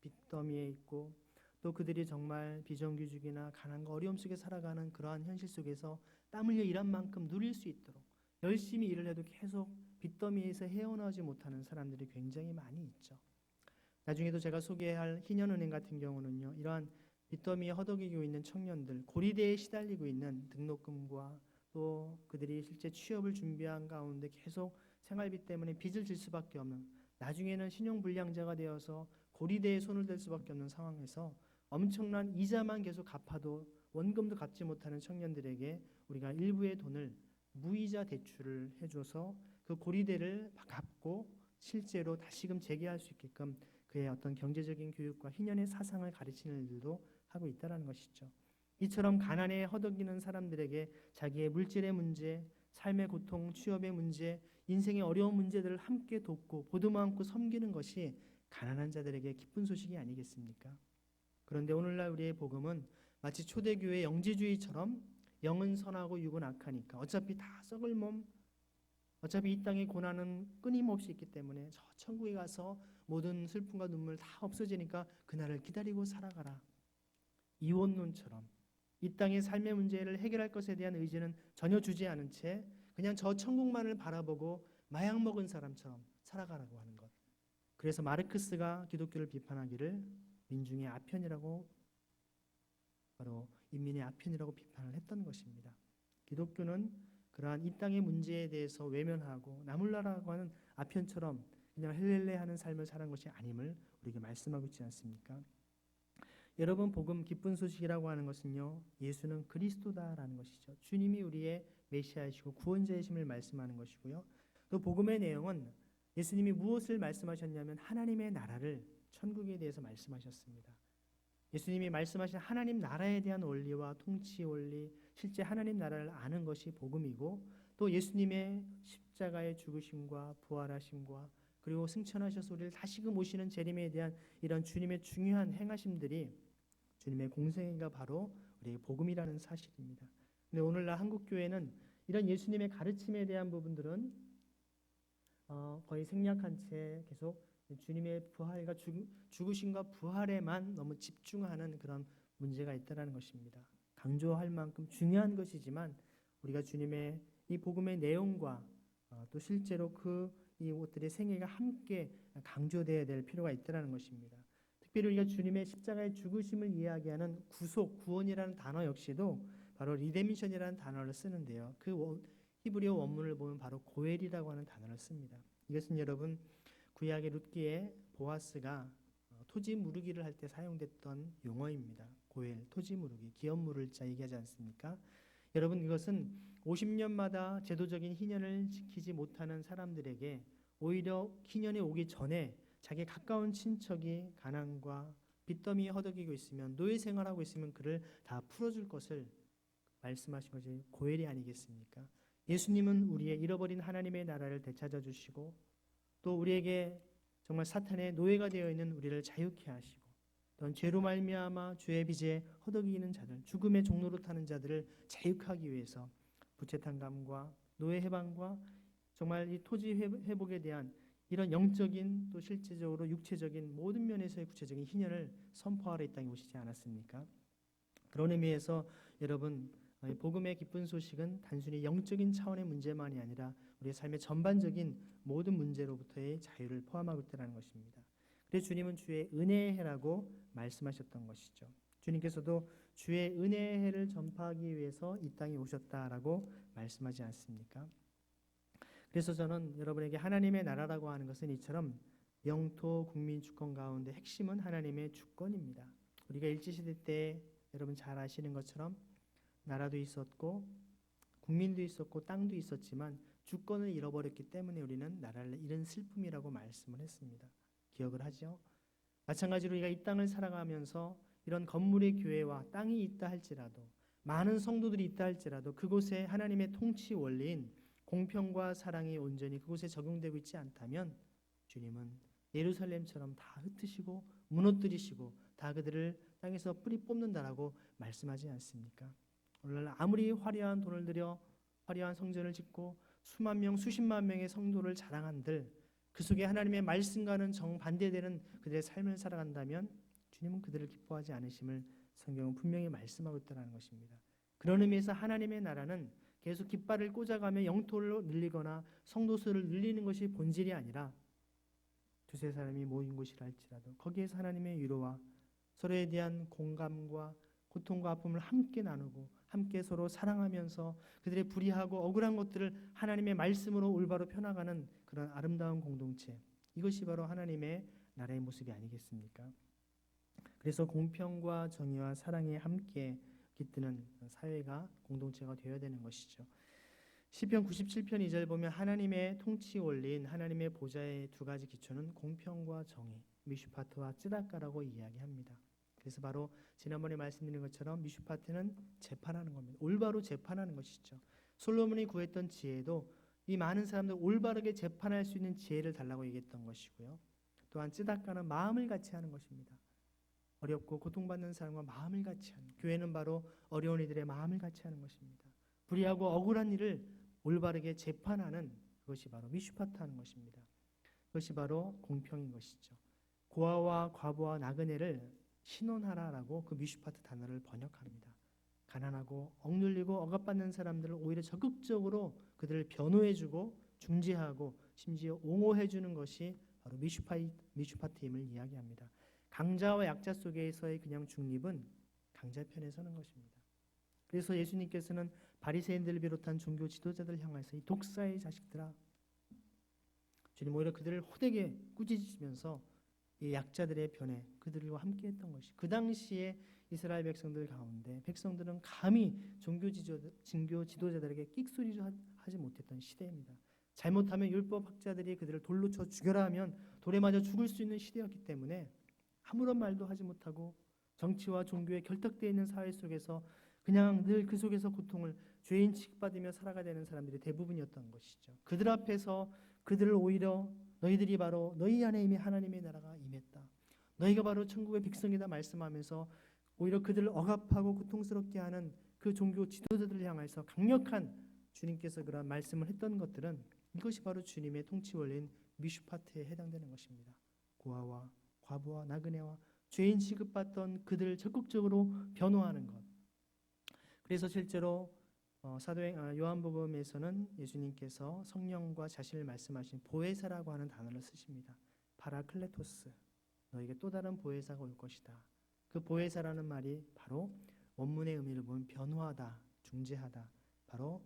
빚더미에 있고 또 그들이 정말 비정규직이나 가난과 어려움 속에 살아가는 그러한 현실 속에서 땀 흘려 일한 만큼 누릴 수 있도록 열심히 일을 해도 계속 빚더미에서 헤어나오지 못하는 사람들이 굉장히 많이 있죠. 나중에도 제가 소개할 희년은행 같은 경우는요, 이러한 빚더미에 허덕이고 있는 청년들, 고리대에 시달리고 있는 등록금과 또 그들이 실제 취업을 준비한 가운데 계속 생활비 때문에 빚을 질 수밖에 없는, 나중에는 신용불량자가 되어서 고리대에 손을 댈 수밖에 없는 상황에서 엄청난 이자만 계속 갚아도 원금도 갚지 못하는 청년들에게 우리가 일부의 돈을 무이자 대출을 해줘서 그 고리대를 갚고 실제로 다시금 재개할 수 있게끔 그의 어떤 경제적인 교육과 희년의 사상을 가르치는 일도 하고 있다는 것이죠. 이처럼 가난에 허덕이는 사람들에게 자기의 물질의 문제, 삶의 고통, 취업의 문제, 인생의 어려운 문제들을 함께 돕고 보듬어 안고 섬기는 것이 가난한 자들에게 기쁜 소식이 아니겠습니까? 그런데 오늘날 우리의 복음은 마치 초대교회 영지주의처럼 영은 선하고 육은 악하니까 어차피 다 썩을 몸, 어차피 이 땅의 고난은 끊임없이 있기 때문에 저 천국에 가서 모든 슬픔과 눈물 다 없어지니까 그날을 기다리고 살아가라. 이원론처럼 이 땅의 삶의 문제를 해결할 것에 대한 의지는 전혀 주지 않은 채 그냥 저 천국만을 바라보고 마약 먹은 사람처럼 살아가라고 하는 것. 그래서 마르크스가 기독교를 비판하기를 민중의 아편이라고, 바로 인민의 아편이라고 비판을 했던 것입니다. 기독교는 그러한 이 땅의 문제에 대해서 외면하고 나몰라라고 하는 아편처럼 그냥 헬렐레하는 삶을 사는 것이 아님을 우리에게 말씀하고 있지 않습니까? 여러분, 복음 기쁜 소식이라고 하는 것은요, 예수는 그리스도다라는 것이죠. 주님이 우리의 메시아이시고 구원자이심을 말씀하는 것이고요. 또 복음의 내용은 예수님이 무엇을 말씀하셨냐면 하나님의 나라를, 천국에 대해서 말씀하셨습니다. 예수님이 말씀하신 하나님 나라에 대한 원리와 통치 원리, 실제 하나님 나라를 아는 것이 복음이고, 또 예수님의 십자가의 죽으심과 부활하심과 그리고 승천하셔서 우리를 다시금 오시는 재림에 대한 이런 주님의 중요한 행하심들이 주님의 공생애가 바로 우리의 복음이라는 사실입니다. 근데 오늘날 한국교회는 이런 예수님의 가르침에 대한 부분들은 거의 생략한 채 계속 주님의 부활과 죽으심과 부활에만 너무 집중하는 그런 문제가 있다는 것입니다. 강조할 만큼 중요한 것이지만 우리가 주님의 이 복음의 내용과 또 실제로 이 옷들의 생애가 함께 강조되어야 될 필요가 있다는 것입니다. 특별히 우리가 주님의 십자가의 죽으심을 이야기하는 구속, 구원이라는 단어 역시도 바로 리데미션이라는 단어를 쓰는데요. 그 히브리어 원문을 보면 바로 고엘이라고 하는 단어를 씁니다. 이것은 여러분 구약의 룻기에 보아스가 토지 무르기를 할 때 사용됐던 용어입니다. 고엘, 토지 무르기, 기업 무를 자 얘기하지 않습니까? 여러분, 이것은 50년마다 제도적인 희년을 지키지 못하는 사람들에게 오히려 희년이 오기 전에 자기 가까운 친척이 가난과 빚더미에 허덕이고 있으면 노예 생활하고 있으면 그를 다 풀어줄 것을 말씀하신 것이 고엘이 아니겠습니까? 예수님은 우리의 잃어버린 하나님의 나라를 되찾아 주시고 또 우리에게 정말 사탄의 노예가 되어 있는 우리를 자유케 하시고 또한 죄로 말미암아 죄의 빚에 허덕이는 자들, 죽음의 종로로 타는 자들을 자유하기 위해서 부채탕감과 노예 해방과 정말 이 토지 회복에 대한 이런 영적인 또 실제적으로 육체적인 모든 면에서의 구체적인 희년을 선포하러 이 땅에 오시지 않았습니까? 그런 의미에서 여러분 복음의 기쁜 소식은 단순히 영적인 차원의 문제만이 아니라 우리의 삶의 전반적인 모든 문제로부터의 자유를 포함하고 있다는 것입니다. 그래서 주님은 주의 은혜의 해라고 말씀하셨던 것이죠. 주님께서도 주의 은혜의 해를 전파하기 위해서 이 땅에 오셨다라고 말씀하지 않습니까? 그래서 저는 여러분에게 하나님의 나라라고 하는 것은 이처럼 영토 국민 주권 가운데 핵심은 하나님의 주권입니다. 우리가 일제시대 때 여러분 잘 아시는 것처럼 나라도 있었고 국민도 있었고 땅도 있었지만 주권을 잃어버렸기 때문에 우리는 나라를 잃은 슬픔이라고 말씀을 했습니다. 기억을 하죠? 마찬가지로 우리가 이 땅을 살아가면서 이런 건물의 교회와 땅이 있다 할지라도 많은 성도들이 있다 할지라도 그곳에 하나님의 통치 원리인 공평과 사랑이 온전히 그곳에 적용되고 있지 않다면 주님은 예루살렘처럼 다 흩으시고 무너뜨리시고 다 그들을 땅에서 뿌리 뽑는다라고 말씀하지 않습니까? 오늘날 아무리 화려한 돈을 들여 화려한 성전을 짓고 수만 명, 수십만 명의 성도를 자랑한들 그 속에 하나님의 말씀과는 정반대되는 그들의 삶을 살아간다면 주님은 그들을 기뻐하지 않으심을 성경은 분명히 말씀하고 있다는 것입니다. 그런 의미에서 하나님의 나라는 계속 깃발을 꽂아가며 영토를 늘리거나 성도 수를 늘리는 것이 본질이 아니라 두세 사람이 모인 곳이라 할지라도 거기에서 하나님의 위로와 서로에 대한 공감과 고통과 아픔을 함께 나누고 함께 서로 사랑하면서 그들의 불의하고 억울한 것들을 하나님의 말씀으로 올바로 펴나가는 그런 아름다운 공동체, 이것이 바로 하나님의 나라의 모습이 아니겠습니까? 그래서 공평과 정의와 사랑에 함께 깃드는 사회가 공동체가 되어야 되는 것이죠. 시편 97편 2절 보면 하나님의 통치 원리인 하나님의 보좌의 두 가지 기초는 공평과 정의, 미슈파트와 쯔다까라고 이야기합니다. 그래서 바로 지난번에 말씀드린 것처럼 미슈파트는 재판하는 겁니다. 올바로 재판하는 것이죠. 솔로몬이 구했던 지혜도 이 많은 사람들 올바르게 재판할 수 있는 지혜를 달라고 얘기했던 것이고요. 또한 쯔다까는 마음을 같이 하는 것입니다. 어렵고 고통받는 사람과 마음을 같이 하는, 교회는 바로 어려운 이들의 마음을 같이 하는 것입니다. 불의하고 억울한 일을 올바르게 재판하는 그것이 바로 미슈파트하는 것입니다. 그것이 바로 공평인 것이죠. 고아와 과부와 나그네를 신원하라라고 그 미슈파트 단어를 번역합니다. 가난하고 억눌리고 억압받는 사람들을 오히려 적극적으로 그들을 변호해주고 중재하고 심지어 옹호해주는 것이 바로 미슈파트임을 이야기합니다. 강자와 약자 속에서의 그냥 중립은 강자 편에 서는 것입니다. 그래서 예수님께서는 바리새인들을 비롯한 종교 지도자들을 향해서 이 독사의 자식들아, 주님 오히려 그들을 호되게 꾸짖으시면서 이 약자들의 편에 그들과 함께했던 것이, 그 당시에 이스라엘 백성들 가운데 백성들은 감히 종교 지도자들에게 끽소리도 하지 못했던 시대입니다. 잘못하면 율법학자들이 그들을 돌로 쳐 죽여라 하면 돌에 맞아 죽을 수 있는 시대였기 때문에 아무런 말도 하지 못하고 정치와 종교에 결탁되어 있는 사회 속에서 그냥 늘 그 속에서 고통을 죄인 취급받으며 살아가야 되는 사람들이 대부분이었던 것이죠. 그들 앞에서 그들을 오히려 너희들이 바로 너희 안에 이미 하나님의 나라가 임했다, 너희가 바로 천국의 백성이다 말씀하면서 오히려 그들을 억압하고 고통스럽게 하는 그 종교 지도자들을 향해서 강력한 주님께서 그런 말씀을 했던 것들은 이것이 바로 주님의 통치 원리인 미슈파트에 해당되는 것입니다. 고아와 과부와 나그네와 죄인 취급받던 그들을 적극적으로 변호하는 것. 그래서 실제로 요한복음에서는 예수님께서 성령과 자신을 말씀하신 보혜사라고 하는 단어를 쓰십니다. 파라클레토스, 너에게 또 다른 보혜사가 올 것이다. 그 보혜사라는 말이 바로 원문의 의미를 보면 변호하다, 중재하다, 바로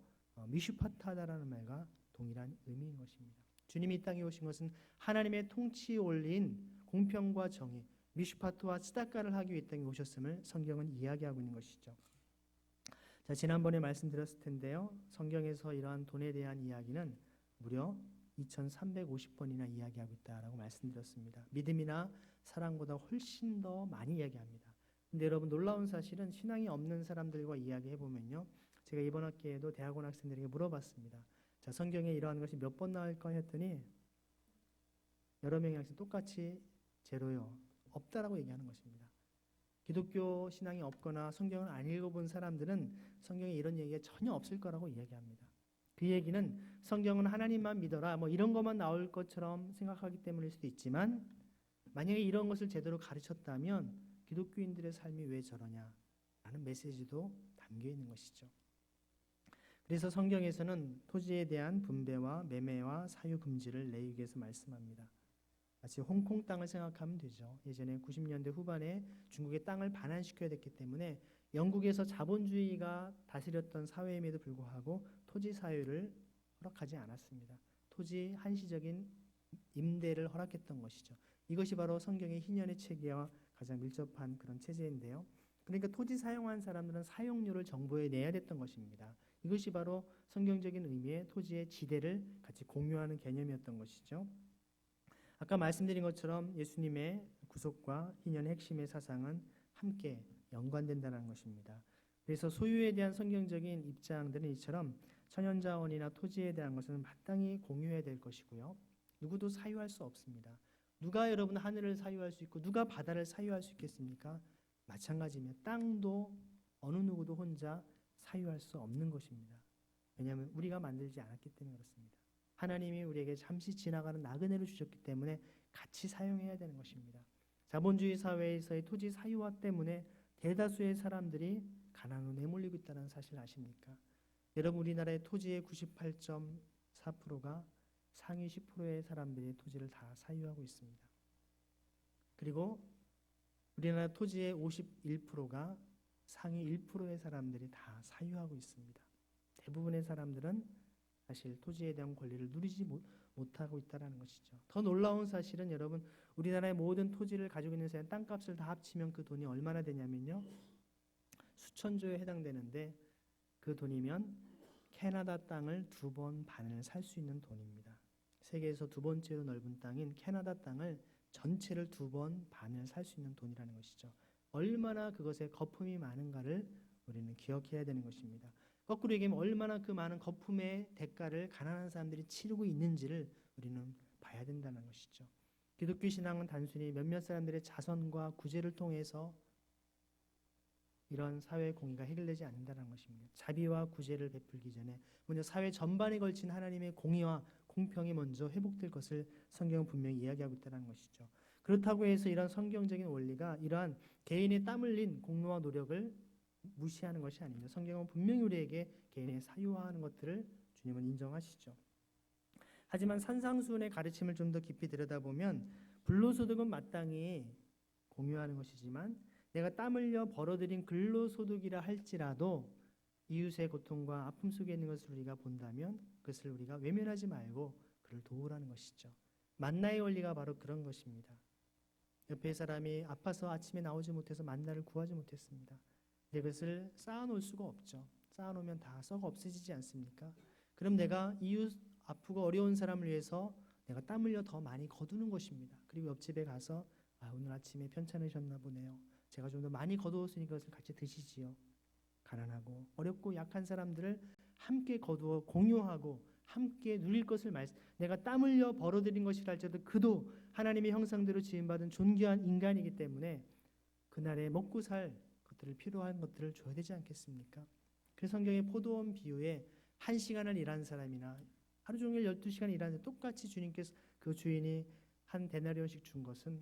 미슈파트하다라는 말과 동일한 의미인 것입니다. 주님이 이 땅에 오신 것은 하나님의 통치 원리인 공평과 정의, 미슈파트와 츠다카를 하기 위해 이 땅에 오셨음을 성경은 이야기하고 있는 것이죠. 자, 지난번에 말씀드렸을 텐데요. 성경에서 이러한 돈에 대한 이야기는 무려 2350번이나 이야기하고 있다라고 말씀드렸습니다. 믿음이나 사랑보다 훨씬 더 많이 이야기합니다. 근데 여러분 놀라운 사실은 신앙이 없는 사람들과 이야기해 보면요. 제가 이번 학기에도 대학원 학생들에게 물어봤습니다. 자, 성경에 이러한 것이 몇 번 나올까 했더니 여러 명의 학생 똑같이 제로요. 없다라고 얘기하는 것입니다. 기독교 신앙이 없거나 성경을 안 읽어본 사람들은 성경에 이런 얘기가 전혀 없을 거라고 이야기합니다. 그 얘기는 성경은 하나님만 믿어라 뭐 이런 것만 나올 것처럼 생각하기 때문일 수도 있지만 만약에 이런 것을 제대로 가르쳤다면 기독교인들의 삶이 왜 저러냐 라는 메시지도 담겨 있는 것이죠. 그래서 성경에서는 토지에 대한 분배와 매매와 사유 금지를 레위기에서 말씀합니다. 마치 홍콩 땅을 생각하면 되죠. 예전에 90년대 후반에 중국의 땅을 반환시켜야 됐기 때문에 영국에서 자본주의가 다스렸던 사회임에도 불구하고 토지 사유를 허락하지 않았습니다. 토지 한시적인 임대를 허락했던 것이죠. 이것이 바로 성경의 희년의 체계와 가장 밀접한 그런 체제인데요. 그러니까 토지 사용한 사람들은 사용료를 정부에 내야 됐던 것입니다. 이것이 바로 성경적인 의미의 토지의 지대를 같이 공유하는 개념이었던 것이죠. 아까 말씀드린 것처럼 예수님의 구속과 희년의 핵심의 사상은 함께 연관된다는 것입니다. 그래서 소유에 대한 성경적인 입장들은 이처럼 천연자원이나 토지에 대한 것은 마땅히 공유해야 될 것이고요. 누구도 사유할 수 없습니다. 누가 여러분 하늘을 사유할 수 있고 누가 바다를 사유할 수 있겠습니까? 마찬가지입니다. 땅도 어느 누구도 혼자 사유할 수 없는 것입니다. 왜냐하면 우리가 만들지 않았기 때문에 그렇습니다. 하나님이 우리에게 잠시 지나가는 나그네를 주셨기 때문에 같이 사용해야 되는 것입니다. 자본주의 사회에서의 토지 사유화 때문에 대다수의 사람들이 가난으로 내몰리고 있다는 사실 아십니까? 여러분 우리나라의 토지의 98.4%가 상위 10%의 사람들이 토지를 다 사유하고 있습니다. 그리고 우리나라 토지의 51%가 상위 1%의 사람들이 다 사유하고 있습니다. 대부분의 사람들은 사실 토지에 대한 권리를 누리지 못하고 있다는 것이죠. 더 놀라운 사실은 여러분 우리나라의 모든 토지를 가지고 있는 사람 땅값을 다 합치면 그 돈이 얼마나 되냐면요. 수천조에 해당되는데 그 돈이면 캐나다 땅을 2번 반을 살 수 있는 돈입니다. 세계에서 두 번째로 넓은 땅인 캐나다 땅을 전체를 2번 반을 살 수 있는 돈이라는 것이죠. 얼마나 그것에 거품이 많은가를 우리는 기억해야 되는 것입니다. 거꾸로 얘기하면 얼마나 그 많은 거품의 대가를 가난한 사람들이 치르고 있는지를 우리는 봐야 된다는 것이죠. 기독교 신앙은 단순히 몇몇 사람들의 자선과 구제를 통해서 이런 사회 공의가 해결되지 않는다는 것입니다. 자비와 구제를 베풀기 전에 먼저 사회 전반에 걸친 하나님의 공의와 공평이 먼저 회복될 것을 성경은 분명히 이야기하고 있다는 것이죠. 그렇다고 해서 이런 성경적인 원리가 이러한 개인의 땀 흘린 공로와 노력을 무시하는 것이 아닙니다. 성경은 분명히 우리에게 개인의 사유화하는 것들을 주님은 인정하시죠. 하지만 산상수훈의 가르침을 좀 더 깊이 들여다보면 불로소득은 마땅히 공유하는 것이지만 내가 땀 흘려 벌어들인 근로소득이라 할지라도 이웃의 고통과 아픔 속에 있는 것을 우리가 본다면 그것을 우리가 외면하지 말고 그를 도우라는 것이죠. 만나의 원리가 바로 그런 것입니다. 옆에 사람이 아파서 아침에 나오지 못해서 만나를 구하지 못했습니다. 그것을 쌓아놓을 수가 없죠. 쌓아놓으면 다 썩어 없어지지 않습니까? 그럼 내가 이웃 아프고 어려운 사람을 위해서 내가 땀 흘려 더 많이 거두는 것입니다. 그리고 옆집에 가서 오늘 아침에 편찮으셨나 보네요. 제가 좀 더 많이 거두었으니 그것을 같이 드시지요. 가난하고 어렵고 약한 사람들을 함께 거두어 공유하고 함께 누릴 것을 내가 땀 흘려 벌어들인 것이라 할지라도 그도 하나님의 형상대로 지음받은 존귀한 인간이기 때문에 그날에 먹고 살 것들을 필요한 것들을 줘야 되지 않겠습니까? 그 성경의 포도원 비유에 1시간을 일한 사람이나 하루 종일 12시간 일하는데 똑같이 주님께서 그 주인이 한 데나리온씩 준 것은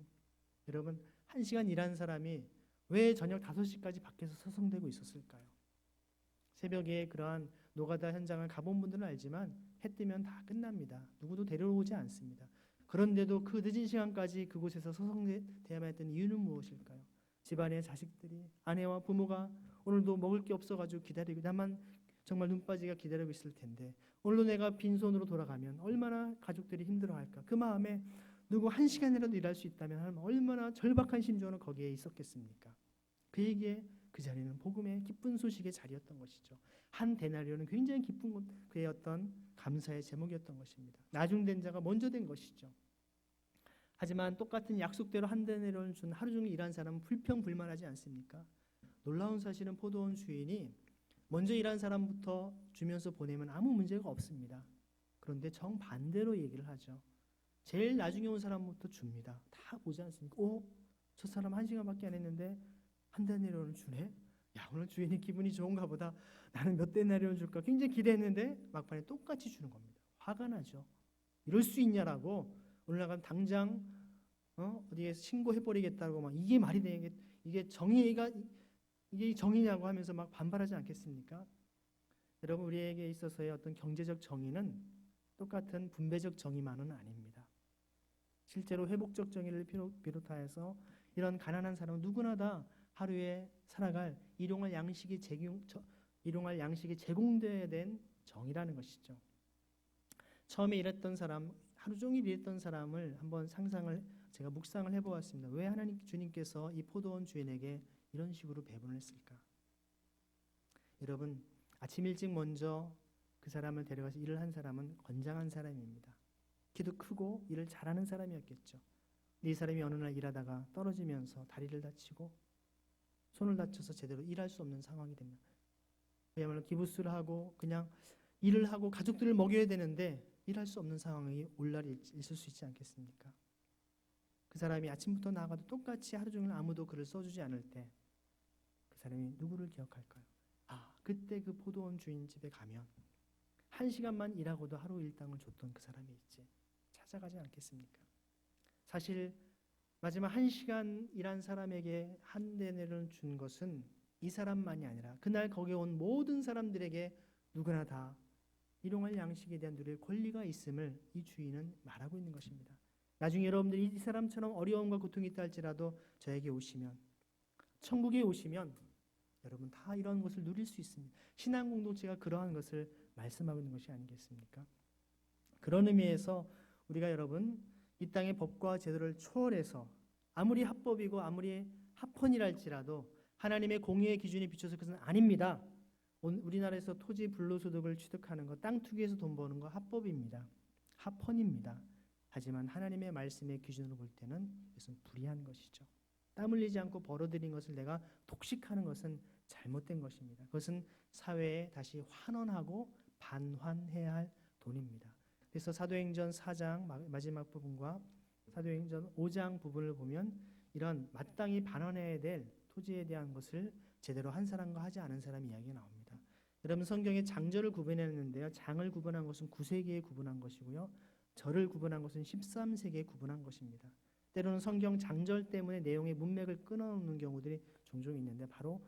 여러분 1시간 일한 사람이 왜 저녁 5시까지 밖에서 서성대고 있었을까요? 새벽에 그러한 노가다 현장을 가본 분들은 알지만 해 뜨면 다 끝납니다. 누구도 데려오지 않습니다. 그런데도 그 늦은 시간까지 그곳에서 서성대야만 했던 이유는 무엇일까요? 집안의 자식들이 아내와 부모가 오늘도 먹을 게 없어가지고 기다리고 나만 정말 눈 빠지게 기다리고 있을 텐데 오늘도 내가 빈손으로 돌아가면 얼마나 가족들이 힘들어할까. 그 마음에 누구 1시간이라도 일할 수 있다면 얼마나 절박한 심정으로 거기에 있었겠습니까? 그에게 그 자리는 복음의 기쁜 소식의 자리였던 것이죠. 한 데나리온은 굉장히 기쁜 그의 어떤 감사의 제목이었던 것입니다. 나중된 자가 먼저 된 것이죠. 하지만 똑같은 약속대로 한 데나리온을 준 하루 종일 일한 사람은 불평불만하지 않습니까? 놀라운 사실은 포도원 주인이 먼저 일한 사람부터 주면서 보내면 아무 문제가 없습니다. 그런데 정반대로 얘기를 하죠. 제일 나중에 온 사람부터 줍니다. 다 보지 않습니까? 저 사람 1시간밖에 안 했는데 한 데나리온을 주네? 야, 오늘 주인이 기분이 좋은가 보다. 나는 몇 데나리온을 줄까? 굉장히 기대했는데 막판에 똑같이 주는 겁니다. 화가 나죠. 이럴 수 있냐라고 오늘 나가면 당장 어디에 신고해버리겠다고 막 이게 말이 되게 이게 정의냐고 하면서 막 반발하지 않겠습니까? 여러분, 우리에게 있어서의 어떤 경제적 정의는 똑같은 분배적 정의만은 아닙니다. 실제로 회복적 정의를 비롯하여서 이런 가난한 사람은 누구나 다 하루에 살아갈 일용할 양식이 제공되어야 된 정의라는 것이죠. 처음에 일했던 사람, 하루 종일 일했던 사람을 한번 제가 묵상을 해보았습니다. 왜 하나님 주님께서 이 포도원 주인에게 이런 식으로 배분을 했을까? 여러분, 아침 일찍 먼저 그 사람을 데려가서 일을 한 사람은 건장한 사람입니다. 키도 크고 일을 잘하는 사람이었겠죠. 이 사람이 어느 날 일하다가 떨어지면서 다리를 다치고 손을 다쳐서 제대로 일할 수 없는 상황이 됩니다. 그야말로 기부스를 하고 그냥 일을 하고 가족들을 먹여야 되는데 일할 수 없는 상황이 올 날이 있을 수 있지 않겠습니까? 그 사람이 아침부터 나가도 똑같이 하루 종일 아무도 글을 써주지 않을 때 그 사람이 누구를 기억할까요? 그때 그 포도원 주인 집에 가면 1시간만 일하고도 하루 일당을 줬던 그 사람이 있지 찾아가지 않겠습니까? 사실 마지막 1시간 일한 사람에게 한 데나리온을 준 것은 이 사람만이 아니라 그날 거기에 온 모든 사람들에게 누구나 다 일용할 양식에 대한 누릴 권리가 있음을 이 주인은 말하고 있는 것입니다. 나중에 여러분들이 이 사람처럼 어려움과 고통이 있다 할지라도 저에게 오시면, 천국에 오시면 여러분 다 이런 것을 누릴 수 있습니다. 신앙 공동체가 그러한 것을 말씀하고 있는 것이 아니겠습니까? 그런 의미에서 우리가 여러분 이 땅의 법과 제도를 초월해서 아무리 합법이고 아무리 합헌이랄지라도 하나님의 공의의 기준에 비춰서 그것은 아닙니다. 우리나라에서 토지 불로소득을 취득하는 것, 땅 투기해서 돈 버는 거 합법입니다. 합헌입니다. 하지만 하나님의 말씀의 기준으로 볼 때는 이것은 불의한 것이죠. 땀 흘리지 않고 벌어들인 것을 내가 독식하는 것은 잘못된 것입니다. 그것은 사회에 다시 환원하고 반환해야 할 돈입니다. 그래서 사도행전 4장 마지막 부분과 사도행전 5장 부분을 보면 이런 마땅히 반환해야 될 토지에 대한 것을 제대로 한 사람과 하지 않은 사람 이야기가 나옵니다. 여러분, 성경에 장절을 구분했는데요. 장을 구분한 것은 9세기에 구분한 것이고요. 절을 구분한 것은 13세기에 구분한 것입니다. 때로는 성경 장절 때문에 내용의 문맥을 끊어놓는 경우들이 종종 있는데 바로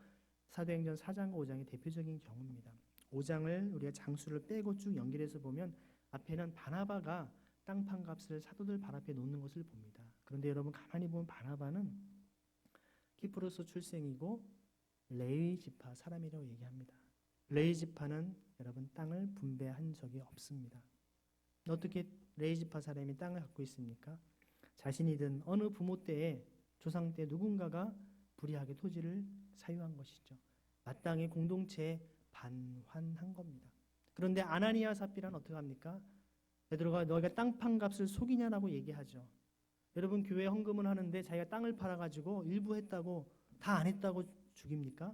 사도행전 4장과 5장이 대표적인 경우입니다. 5장을 우리가 장수를 빼고 쭉 연결해서 보면 앞에는 바나바가 땅판 값을 사도들 발 앞에 놓는 것을 봅니다. 그런데 여러분 가만히 보면 바나바는 키프로스 출생이고 레위 지파 사람이라고 얘기합니다. 레위 지파는 여러분 땅을 분배한 적이 없습니다. 어떻게 레위 지파 사람이 땅을 갖고 있습니까? 자신이든 어느 부모 때에 조상 때 누군가가 불의하게 토지를 사유한 것이죠. 마땅히 공동체에 반환한 겁니다. 그런데 아나니아 삽비라는 어떻게 합니까? 베드로가 너희가 땅판 값을 속이냐라고 얘기하죠. 여러분 교회 헌금을 하는데 자기가 땅을 팔아가지고 일부 했다고 다 안 했다고 죽입니까?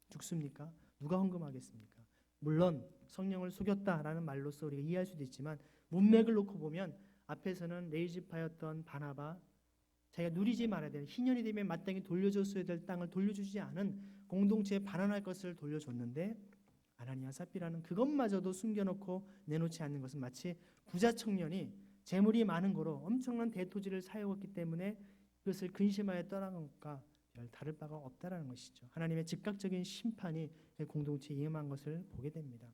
죽습니까? 누가 헌금하겠습니까? 물론 성령을 속였다라는 말로써 우리가 이해할 수도 있지만 문맥을 놓고 보면 앞에서는 레위지파였던 바나바 자기가 누리지 말아야 될 희년이 되면 마땅히 돌려줬어야 될 땅을 돌려주지 않은 공동체에 반환할 것을 돌려줬는데 아나니아 삽비라는 그것마저도 숨겨놓고 내놓지 않는 것은 마치 부자 청년이 재물이 많은 거로 엄청난 대토지를 사용했기 때문에 그것을 근심하여 떠난 것과 별 다를 바가 없다라는 것이죠. 하나님의 즉각적인 심판이 공동체에 임한 것을 보게 됩니다.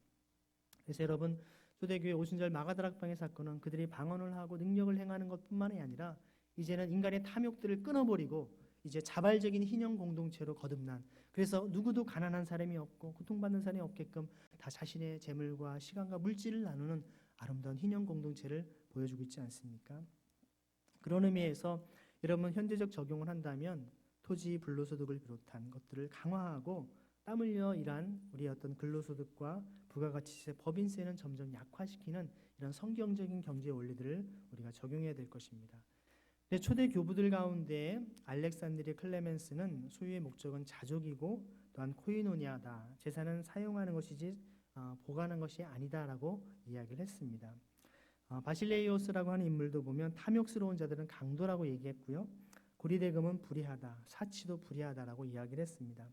그래서 여러분 초대교회 오순절 마가다락방의 사건은 그들이 방언을 하고 능력을 행하는 것뿐만이 아니라 이제는 인간의 탐욕들을 끊어버리고 이제 자발적인 희년 공동체로 거듭난, 그래서 누구도 가난한 사람이 없고 고통받는 사람이 없게끔 다 자신의 재물과 시간과 물질을 나누는 아름다운 희년 공동체를 보여주고 있지 않습니까? 그런 의미에서 여러분 현재적 적용을 한다면 토지 불로소득을 비롯한 것들을 강화하고 땀 흘려 일한 우리 어떤 근로소득과 부가가치세, 법인세는 점점 약화시키는 이런 성경적인 경제 원리들을 우리가 적용해야 될 것입니다. 근데 초대 교부들 가운데 알렉산드리아 클레멘스는 소유의 목적은 자족이고 또한 코이노니아다. 재산은 사용하는 것이지 보관하는 것이 아니다라고 이야기를 했습니다. 바실레이오스라고 하는 인물도 보면 탐욕스러운 자들은 강도라고 얘기했고요. 고리대금은 불의하다, 사치도 불의하다라고 이야기를 했습니다.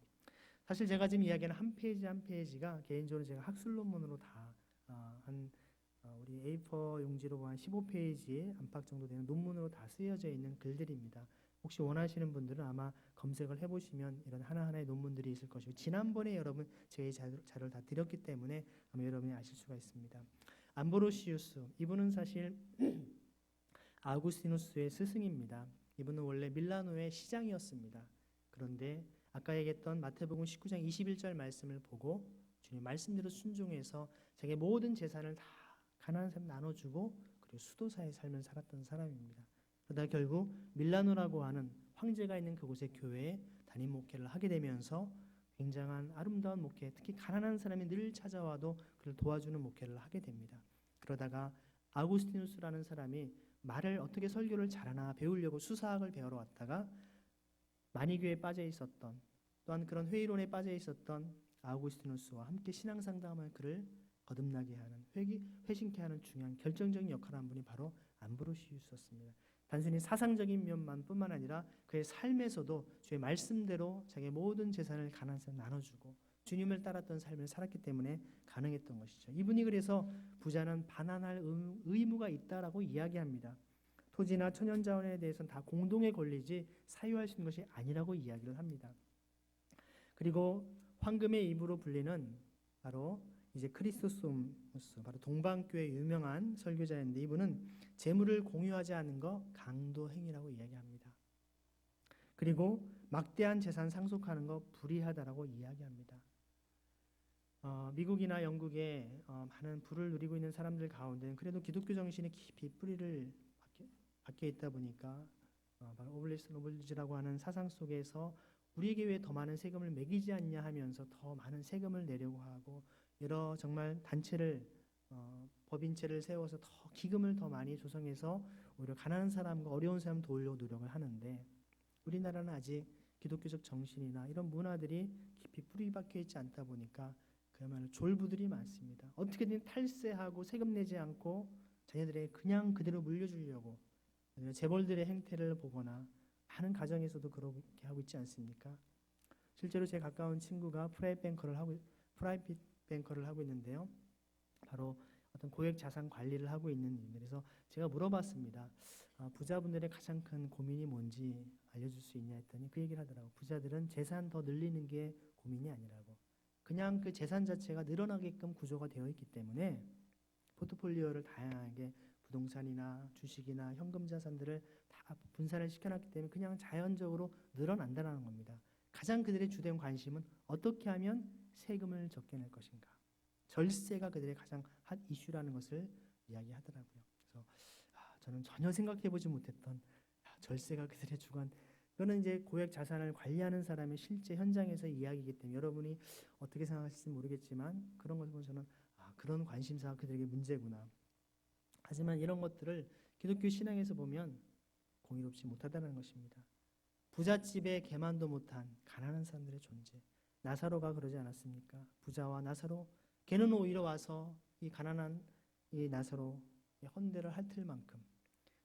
사실 제가 지금 이야기하는 한 페이지 한 페이지가 개인적으로 제가 학술 논문으로 다 우리 A4 용지로 한 15페이지 안팎 정도 되는 논문으로 다 쓰여져 있는 글들입니다. 혹시 원하시는 분들은 아마 검색을 해보시면 이런 하나하나의 논문들이 있을 것이고 지난번에 여러분 제 자료를 다 드렸기 때문에 아마 여러분이 아실 수가 있습니다. 암브로시우스, 이분은 사실 아우구스티누스의 스승입니다. 이분은 원래 밀라노의 시장이었습니다. 그런데 아까 얘기했던 마태복음 19장 21절 말씀을 보고 주님 말씀대로 순종해서 자기 모든 재산을 다 가난한 사람 나눠주고 그리고 수도사의 삶을 살았던 사람입니다. 그러다 결국 밀라노라고 하는 황제가 있는 그곳의 교회에 담임 목회를 하게 되면서 굉장한 아름다운 목회, 특히 가난한 사람이 늘 찾아와도 그를 도와주는 목회를 하게 됩니다. 그러다가 아우구스티누스라는 사람이 말을 어떻게 설교를 잘하나 배우려고 수사학을 배우러 왔다가 만이교에 빠져 있었던 또한 그런 회의론에 빠져 있었던 아우구스티누스와 함께 신앙상담을 그를 거듭나게 하는 회심케 하는 중요한 결정적인 역할을 한 분이 바로 암브로시우스였습니다. 단순히 사상적인 면만 뿐만 아니라 그의 삶에서도 주의 말씀대로 자기의 모든 재산을 가난한 사람 나눠주고 주님을 따랐던 삶을 살았기 때문에 가능했던 것이죠. 이분이 그래서 부자는 반환할 의무가 있다라고 이야기합니다. 토지나 천연자원에 대해서는 다 공동의 권리지 사유할 수 있는 것이 아니라고 이야기를 합니다. 그리고 황금의 입으로 불리는 바로 이제 크리스토스무스, 바로 동방교회 유명한 설교자인데 이분은 재물을 공유하지 않는 거 강도 행위라고 이야기합니다. 그리고 막대한 재산 상속하는 거 불의하다라고 이야기합니다. 미국이나 영국에 많은 부를 누리고 있는 사람들 가운데는 그래도 기독교 정신이 깊이 뿌리를 박혀 있다 보니까 바로 오블리스 노블리즈라고 하는 사상 속에서 우리에게 왜 더 많은 세금을 매기지 않냐 하면서 더 많은 세금을 내려고 하고 여러 정말 단체를 법인체를 세워서 더 기금을 더 많이 조성해서 오히려 가난한 사람과 어려운 사람 도우려고 노력을 하는데 우리나라는 아직 기독교적 정신이나 이런 문화들이 깊이 뿌리 박혀 있지 않다 보니까 그야말로 졸부들이 많습니다. 어떻게든 탈세하고 세금 내지 않고 자녀들에게 그냥 그대로 물려주려고 재벌들의 행태를 보거나 많은 가정에서도 그렇게 하고 있지 않습니까? 실제로 제 가까운 친구가 프라이빗 뱅커를 하고 있는데요. 바로 어떤 고액 자산 관리를 하고 있는 일입니다. 그래서 제가 물어봤습니다. 부자분들의 가장 큰 고민이 뭔지 알려줄 수 있냐 했더니 그 얘기를 하더라고요. 부자들은 재산 더 늘리는 게 고민이 아니라고. 그냥 그 재산 자체가 늘어나게끔 구조가 되어 있기 때문에 포트폴리오를 다양하게 부동산이나 주식이나 현금 자산들을 다 분산을 시켜놨기 때문에 그냥 자연적으로 늘어난다는 겁니다. 가장 그들의 주된 관심은 어떻게 하면 세금을 적게 낼 것인가. 절세가 그들의 가장 핫 이슈라는 것을 이야기하더라고요. 그래서 저는 전혀 생각해보지 못했던 절세가 그들의 주관. 이거는 이제 고액 자산을 관리하는 사람의 실제 현장에서 이야기이기 때문에 여러분이 어떻게 생각하실지 모르겠지만 그런 것을 보면 저는 그런 관심사가 그들에게 문제구나. 하지만 이런 것들을 기독교 신앙에서 보면 공의롭지 못하다는 것입니다. 부잣집에 개만도 못한 가난한 사람들의 존재. 나사로가 그러지 않았습니까? 부자와 나사로, 걔는 오히려 와서 이 가난한 이 나사로의 헌대를 핥을 만큼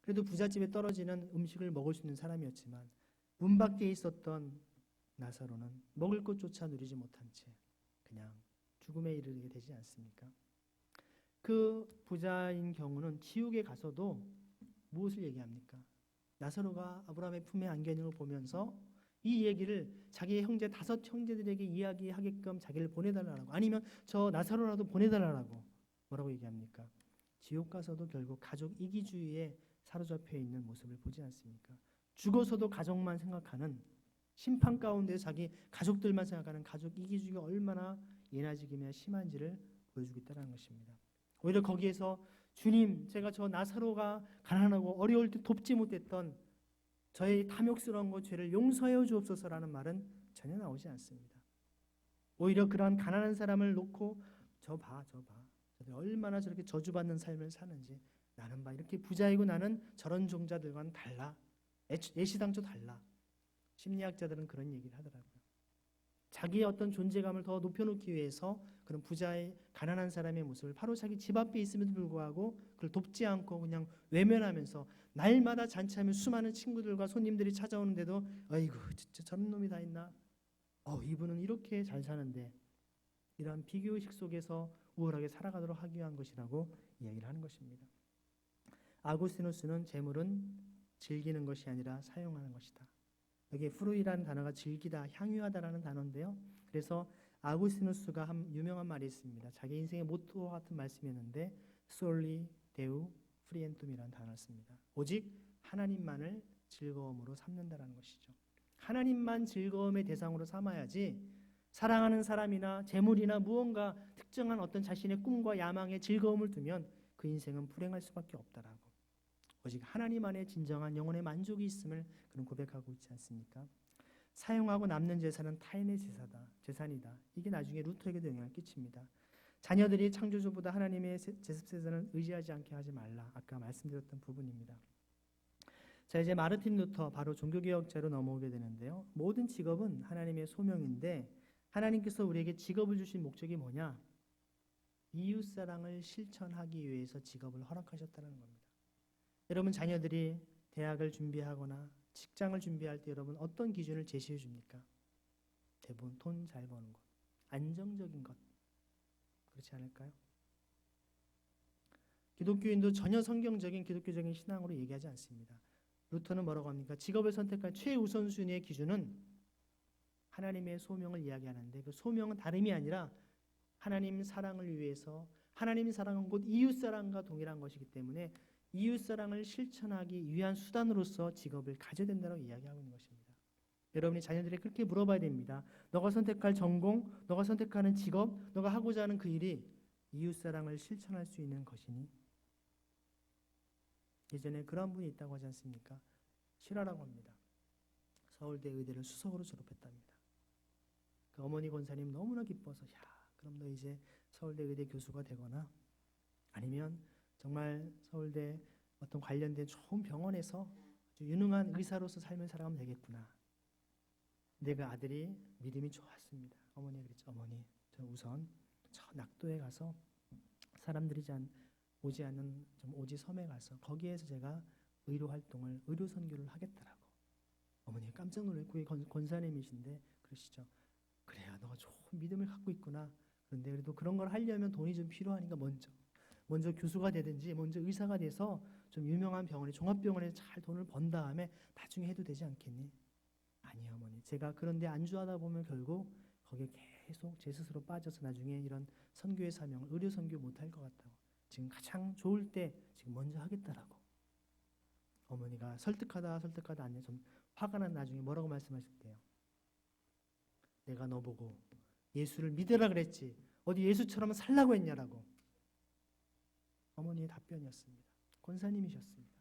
그래도 부잣집에 떨어지는 음식을 먹을 수 있는 사람이었지만 문 밖에 있었던 나사로는 먹을 것조차 누리지 못한 채 그냥 죽음에 이르게 되지 않습니까? 그 부자인 경우는 지옥에 가서도 무엇을 얘기합니까? 나사로가 아브라함의 품에 안겨 있는 걸 보면서 이 얘기를 자기의 형제 5 형제들에게 이야기하게끔 자기를 보내달라고 아니면 저 나사로라도 보내달라고 뭐라고 얘기합니까? 지옥 가서도 결국 가족 이기주의에 사로잡혀 있는 모습을 보지 않습니까? 죽어서도 가족만 생각하는 심판 가운데 자기 가족들만 생각하는 가족 이기주의가 얼마나 예나지기며 심한지를 보여주고 있다는 것입니다. 오히려 거기에서 주님, 제가 저 나사로가 가난하고 어려울 때 돕지 못했던 저의 탐욕스러운 것 죄를 용서하여 주옵소서라는 말은 전혀 나오지 않습니다. 오히려 그러한 가난한 사람을 놓고 저 봐. 저들 얼마나 저렇게 저주받는 삶을 사는지 나는 봐. 이렇게 부자이고 나는 저런 종자들과는 달라. 애시당초 달라. 심리학자들은 그런 얘기를 하더라고요. 자기의 어떤 존재감을 더 높여놓기 위해서 그런 부자의 가난한 사람의 모습을 바로 자기 집 앞에 있음에도 불구하고 그걸 돕지 않고 그냥 외면하면서 날마다 잔치하면 수많은 친구들과 손님들이 찾아오는데도 아이고 진짜 저런 놈이 다 있나? 이분은 이렇게 잘 사는데 이러한 비교의식 속에서 우월하게 살아가도록 하기 위한 것이라고 이야기를 하는 것입니다. 아구스티누스는 재물은 즐기는 것이 아니라 사용하는 것이다. 여기에 프루이라는 단어가 즐기다, 향유하다라는 단어인데요. 그래서 아구스티누스가 한 유명한 말이 있습니다. 자기 인생의 모토 같은 말씀이었는데 솔리 데우 프리엔툼이라는 단어를 씁니다. 오직 하나님만을 즐거움으로 삼는다라는 것이죠. 하나님만 즐거움의 대상으로 삼아야지 사랑하는 사람이나 재물이나 무언가 특정한 어떤 자신의 꿈과 야망에 즐거움을 두면 그 인생은 불행할 수밖에 없다라고. 오직 하나님 안에 진정한 영혼의 만족이 있음을 그는 고백하고 있지 않습니까? 사용하고 남는 재산은 타인의 재산이다. 이게 나중에 루터에게도 영향을 끼칩니다. 자녀들이 창조주보다 하나님의 제습재산을 의지하지 않게 하지 말라. 아까 말씀드렸던 부분입니다. 자, 이제 마르틴 루터 바로 종교개혁자로 넘어오게 되는데요. 모든 직업은 하나님의 소명인데 하나님께서 우리에게 직업을 주신 목적이 뭐냐? 이웃사랑을 실천하기 위해서 직업을 허락하셨다는 겁니다. 여러분 자녀들이 대학을 준비하거나 직장을 준비할 때 여러분 어떤 기준을 제시해 줍니까? 대부분 돈 잘 버는 것, 안정적인 것, 그렇지 않을까요? 기독교인도 전혀 성경적인 기독교적인 신앙으로 얘기하지 않습니다. 루터는 뭐라고 합니까? 직업을 선택한 최우선순위의 기준은 하나님의 소명을 이야기하는데 그 소명은 다름이 아니라 하나님 사랑을 위해서 하나님 사랑은 곧 이웃사랑과 동일한 것이기 때문에 이웃사랑을 실천하기 위한 수단으로서 직업을 가져야 된다고 이야기하고 있는 것입니다. 여러분이 자녀들에게 그렇게 물어봐야 됩니다. 너가 선택할 전공, 너가 선택하는 직업, 너가 하고자 하는 그 일이 이웃사랑을 실천할 수 있는 것이니? 예전에 그런 분이 있다고 하지 않습니까? 실화라고 합니다. 서울대 의대를 수석으로 졸업했답니다. 그 어머니 권사님 너무나 기뻐서 그럼 너 이제 서울대 의대 교수가 되거나 아니면 정말 서울대 어떤 관련된 좋은 병원에서 아주 유능한 의사로서 삶을 살아가면 되겠구나. 근데 그 아들이 믿음이 좋았습니다. 어머니가 그랬죠. 어머니, 저 우선 저 낙도에 가서 사람들이 오지 않는 좀 오지 섬에 가서 거기에서 제가 의료 활동을, 의료 선교를 하겠다라고. 어머니가 깜짝 놀랐고 권사님이신데 그러시죠. 그래야 너가 좋은 믿음을 갖고 있구나. 그런데 그래도 그런 걸 하려면 돈이 좀 필요하니까 먼저 교수가 되든지 먼저 의사가 돼서 좀 유명한 병원에 종합병원에 잘 돈을 번 다음에 나중에 해도 되지 않겠니? 아니요 어머니. 제가 그런데 안주하다 보면 결국 거기에 계속 제 스스로 빠져서 나중에 이런 선교의 사명을 의료 선교 못할 것 같다고. 지금 가장 좋을 때 지금 먼저 하겠다라고. 어머니가 설득하다 아니야 좀 화가 난 나중에 뭐라고 말씀하셨대요? 내가 너 보고 예수를 믿으라 그랬지 어디 예수처럼 살라고 했냐라고. 어머니의 답변이었습니다. 권사님이셨습니다.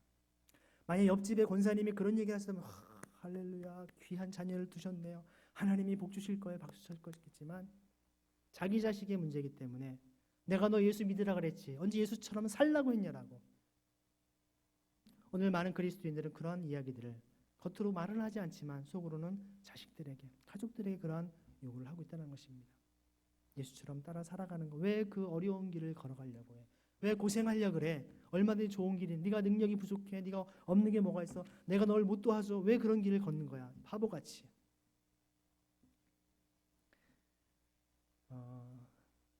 만약 옆집에 권사님이 그런 얘기 하셨다면 할렐루야 귀한 자녀를 두셨네요. 하나님이 복 주실 거예요. 박수 칠 것이겠지만 자기 자식의 문제이기 때문에 내가 너 예수 믿으라 그랬지 언제 예수처럼 살라고 했냐라고. 오늘 많은 그리스도인들은 그러한 이야기들을 겉으로 말은 하지 않지만 속으로는 자식들에게 가족들에게 그러한 요구를 하고 있다는 것입니다. 예수처럼 따라 살아가는 거. 왜 그 어려운 길을 걸어가려고 해? 왜 고생하려고 그래? 얼마든지 좋은 길이 네가 능력이 부족해. 네가 없는 게 뭐가 있어? 내가 널 못 도와줘. 왜 그런 길을 걷는 거야? 바보같이.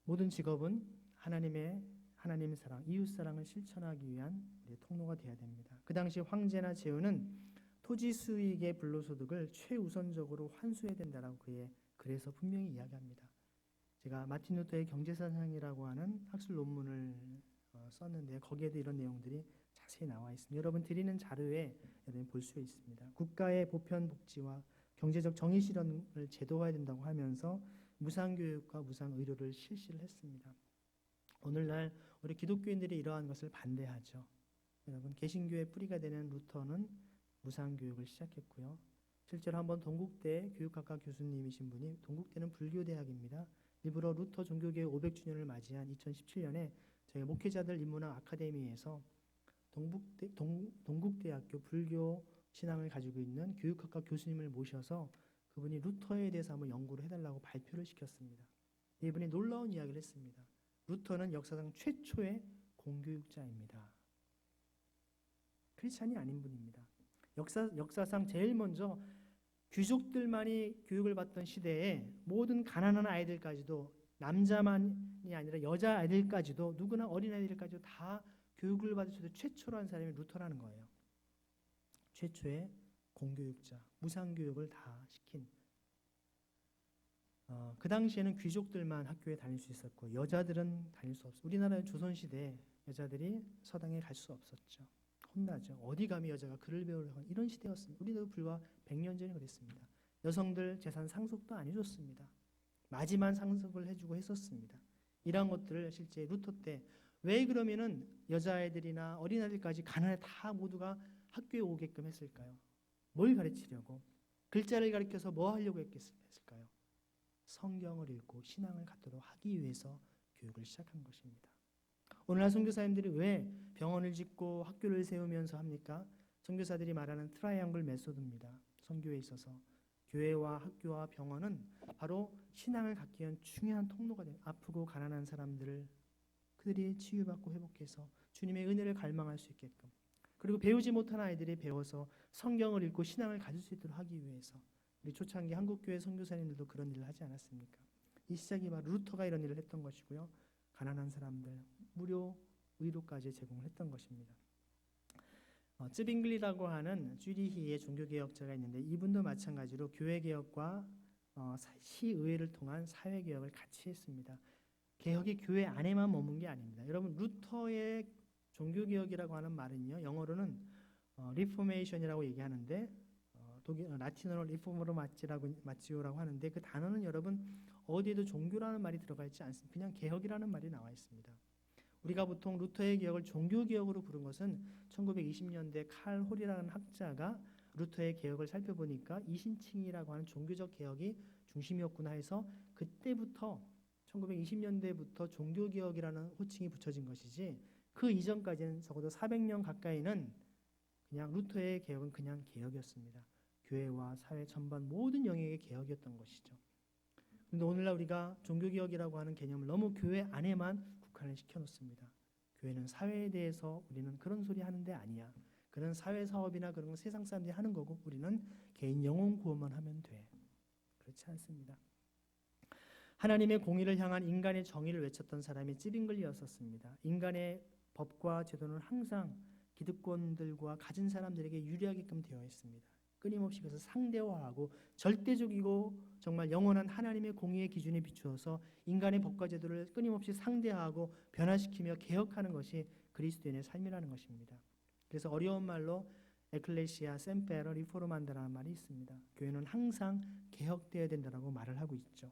모든 직업은 하나님의 사랑, 이웃 사랑을 실천하기 위한 우리의 통로가 되어야 됩니다. 그 당시 황제나 제후는 토지 수익의 불로소득을 최우선적으로 환수해야 된다라고 그의 글에서 분명히 이야기합니다. 제가 마틴 루터의 경제사상이라고 하는 학술 논문을 썼는데 거기에도 이런 내용들이 자세히 나와 있습니다. 여러분 드리는 자료에 여러분 볼 수 있습니다. 국가의 보편 복지와 경제적 정의 실현을 제도화해야 된다고 하면서 무상교육과 무상의료를 실시를 했습니다. 오늘날 우리 기독교인들이 이러한 것을 반대하죠. 여러분 개신교의 뿌리가 되는 루터는 무상교육을 시작했고요. 실제로 한번 동국대 교육학과 교수님이신 분이, 동국대는 불교대학입니다. 일부러 루터 종교개혁 500주년을 맞이한 2017년에 저희 목회자들 인문학 아카데미에서 동국대학교 불교 신앙을 가지고 있는 교육학과 교수님을 모셔서 그분이 루터에 대해서 한번 연구를 해달라고 발표를 시켰습니다. 이분이 놀라운 이야기를 했습니다. 루터는 역사상 최초의 공교육자입니다. 크리스찬이 아닌 분입니다. 역사상 제일 먼저 귀족들만이 교육을 받던 시대에 모든 가난한 아이들까지도, 남자만이 아니라 여자 아이들까지도, 누구나 어린 아이들까지도 다 교육을 받을 수 있는 최초로 한 사람이 루터라는 거예요. 최초의 공교육자, 무상교육을 다 시킨. 그 당시에는 귀족들만 학교에 다닐 수 있었고 여자들은 다닐 수 없었어요. 우리나라 조선시대에 여자들이 서당에 갈 수 없었죠. 혼나죠. 어디 감히 여자가 글을 배우려고 하는 이런 시대였습니다. 우리도 불과 100년 전에 그랬습니다. 여성들 재산 상속도 안 해줬습니다. 마지막 상속을 해주고 했었습니다. 이런 것들을 실제 루터 때, 왜 그러면은 여자아이들이나 어린아이들까지 가난에 다 모두가 학교에 오게끔 했을까요? 뭘 가르치려고? 글자를 가르쳐서 뭐 하려고 했을까요? 성경을 읽고 신앙을 갖도록 하기 위해서 교육을 시작한 것입니다. 오늘날 선교사님들이 왜 병원을 짓고 학교를 세우면서 합니까? 선교사들이 말하는 트라이앵글 메소드입니다. 선교에 있어서 교회와 학교와 병원은 바로 신앙을 갖기 위한 중요한 통로가 돼요. 아프고 가난한 사람들을 그들이 치유받고 회복해서 주님의 은혜를 갈망할 수 있게끔, 그리고 배우지 못한 아이들이 배워서 성경을 읽고 신앙을 가질 수 있도록 하기 위해서. 우리 초창기 한국교회 선교사님들도 그런 일을 하지 않았습니까? 이 시작이 바로 루터가 이런 일을 했던 것이고요. 가난한 사람들 무료 의료까지 제공을 했던 것입니다. 쯔빙글리라고 하는 쥐리히의 종교개혁자가 있는데 이분도 마찬가지로 교회개혁과 시의회를 통한 사회개혁을 같이 했습니다. 개혁이 교회 안에만 머문 게 아닙니다. 여러분, 루터의 종교개혁이라고 하는 말은요, 영어로는 리포메이션이라고 얘기하는데 라틴어로 리폼으로 마치오라고 하는데, 그 단어는 여러분 어디에도 종교라는 말이 들어가 있지 않습니다. 그냥 개혁이라는 말이 나와 있습니다. 우리가 보통 루터의 개혁을 종교개혁으로 부른 것은 1920년대 칼 홀이라는 학자가 루터의 개혁을 살펴보니까 이신칭이라고 하는 종교적 개혁이 중심이었구나 해서 그때부터 1920년대부터 종교개혁이라는 호칭이 붙여진 것이지, 그 이전까지는 적어도 400년 가까이는 그냥 루터의 개혁은 그냥 개혁이었습니다. 교회와 사회 전반 모든 영역의 개혁이었던 것이죠. 그런데 오늘날 우리가 종교개혁이라고 하는 개념을 너무 교회 안에만 국한을 시켜놓습니다. 교회는 사회에 대해서 우리는 그런 소리 하는데 아니야. 그런 사회사업이나 그런 건 세상 사람들이 하는 거고 우리는 개인 영혼 구원만 하면 돼. 그렇지 않습니다. 하나님의 공의를 향한 인간의 정의를 외쳤던 사람이 찌빙글리였었습니다. 인간의 법과 제도는 항상 기득권들과 가진 사람들에게 유리하게끔 되어 있습니다. 끊임없이 그래서 상대화하고 절대적이고 정말 영원한 하나님의 공의의 기준에 비추어서 인간의 법과 제도를 끊임없이 상대하고 변화시키며 개혁하는 것이 그리스도인의 삶이라는 것입니다. 그래서 어려운 말로 에클레시아 셈페러 리포르만다라는 말이 있습니다. 교회는 항상 개혁되어야 된다고 말을 하고 있죠.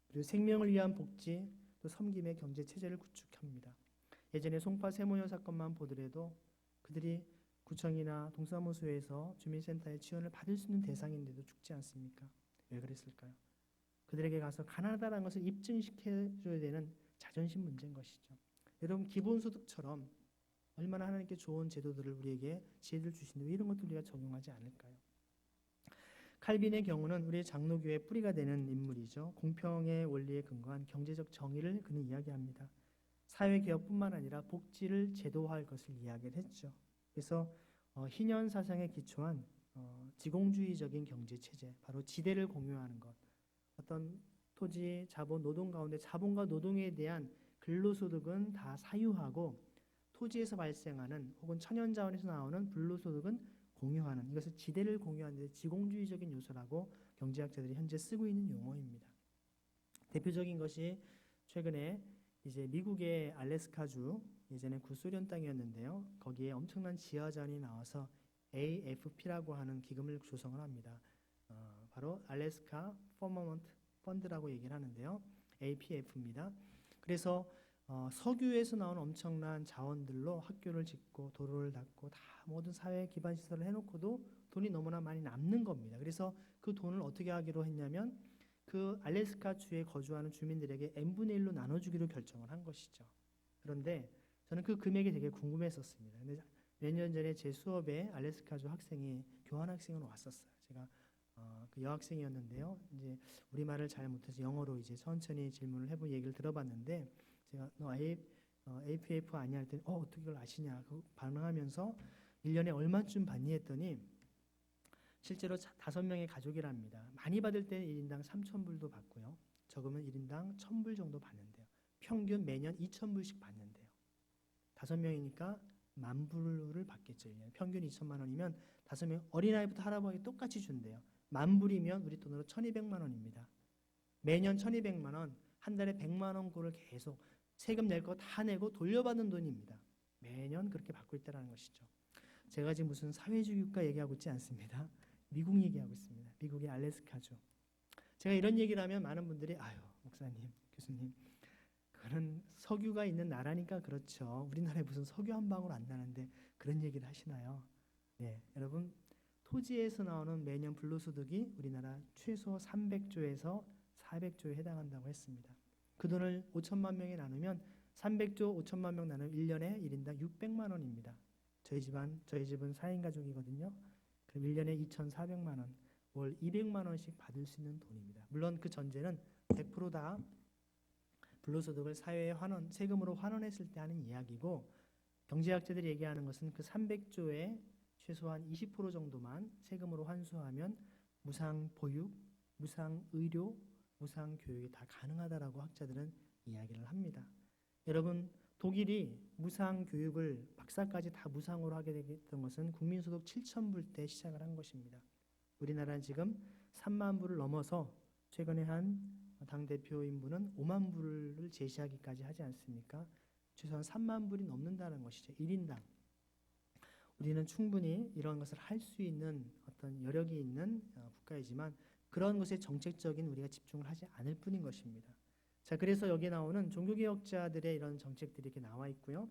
그리고 생명을 위한 복지, 또 섬김의 경제 체제를 구축합니다. 예전에 송파 세모녀 사건만 보더라도 그들이 구청이나 동사무소에서 주민센터의 지원을 받을 수 있는 대상인데도 죽지 않습니까? 왜 그랬을까요? 그들에게 가서 가난하다는 것을 입증시켜줘야 되는 자존심 문제인 것이죠. 여러분, 기본소득처럼 얼마나 하나님께 좋은 제도들을 우리에게 지혜를 주시는데 왜 이런 것들 우리가 적용하지 않을까요? 칼빈의 경우는 우리의 장로교의 뿌리가 되는 인물이죠. 공평의 원리에 근거한 경제적 정의를 그는 이야기합니다. 사회개혁뿐만 아니라 복지를 제도화할 것을 이야기를 했죠. 그래서 희년 사상에 기초한 지공주의적인 경제체제, 바로 지대를 공유하는 것, 어떤 토지, 자본, 노동 가운데 자본과 노동에 대한 근로소득은 다 사유하고 토지에서 발생하는 혹은 천연자원에서 나오는 불로소득은 공유하는, 이것을 지대를 공유하는 데 지공주의적인 요소라고 경제학자들이 현재 쓰고 있는 용어입니다. 대표적인 것이 최근에 이제 미국의 알래스카주, 예전에 구소련 땅이었는데요. 거기에 엄청난 지하자원이 나와서 AFP라고 하는 기금을 조성을 합니다. 바로 알래스카 퍼머먼트 펀드라고 얘기를 하는데요. APF입니다. 그래서 석유에서 나온 엄청난 자원들로 학교를 짓고 도로를 닦고 다 모든 사회 기반 시설을 해놓고도 돈이 너무나 많이 남는 겁니다. 그래서 그 돈을 어떻게 하기로 했냐면 그 알래스카 주에 거주하는 주민들에게 n분의 1로 나눠주기로 결정을 한 것이죠. 그런데 저는 그 금액이 되게 궁금했었습니다. 근데 몇 년 전에 제 수업에 알래스카주 학생이 교환학생으로 왔었어요. 제가 그 여학생이었는데요. 이제 우리말을 잘 못해서 영어로 이제 천천히 질문을 해본 얘기를 들어봤는데 제가 너 APF 아니야 했더니 어떻게 그걸 아시냐 그 반응하면서 1년에 얼마쯤 받니 했더니 실제로 5명의 가족이랍니다. 많이 받을 때는 1인당 3,000불도 받고요. 적으면 1인당 1,000불 정도 받는데요. 평균 매년 2,000불씩 받는데요. 5명이니까 10,000불을 받겠죠. 1년에. 평균 2천만 원이면 5명 어린아이부터 할아버지 똑같이 준대요. 10,000불이면 우리 돈으로 1,200만 원입니다. 매년 1,200만 원, 한 달에 100만 원꼴을 계속 세금 낼 거 다 내고 돌려받는 돈입니다. 매년 그렇게 받고 있다는 것이죠. 제가 지금 무슨 사회주의 국가 얘기하고 있지 않습니다. 미국 얘기하고 있습니다. 미국의 알래스카주. 제가 이런 얘기를 하면 많은 분들이 아유 목사님, 교수님 그거는 석유가 있는 나라니까 그렇죠. 우리나라에 무슨 석유 한 방울 안 나는데 그런 얘기를 하시나요? 네, 여러분 토지에서 나오는 매년 불로소득이 우리나라 최소 300조에서 400조에 해당한다고 했습니다. 그 돈을 5천만 명에 나누면 300조 5천만 명 나누면 1년에 1인당 600만 원입니다. 저희 집은 4인 가족이거든요. 그럼 1년에 2,400만 원, 월 200만 원씩 받을 수 있는 돈입니다. 물론 그 전제는 100%다 불로소득을 사회에 세금으로 환원했을 때 하는 이야기고 경제학자들이 얘기하는 것은 그 300조에 최소한 20% 정도만 세금으로 환수하면 무상 보육, 무상 의료, 무상 교육이 다 가능하다라고 학자들은 이야기를 합니다. 여러분 독일이 무상 교육을 박사까지 다 무상으로 하게 됐던 것은 국민소득 7,000불 때 시작을 한 것입니다. 우리나라는 지금 3만 불을 넘어서 최근에 한 당대표인 분은 5만 불을 제시하기까지 하지 않습니까? 최소한 3만 불이 넘는다는 것이죠. 1인당. 우리는 충분히 이런 것을 할 수 있는 어떤 여력이 있는 국가이지만 그런 것에 정책적인 우리가 집중을 하지 않을 뿐인 것입니다. 자, 그래서 여기에 나오는 종교개혁자들의 이런 정책들이 이렇게 나와 있고요.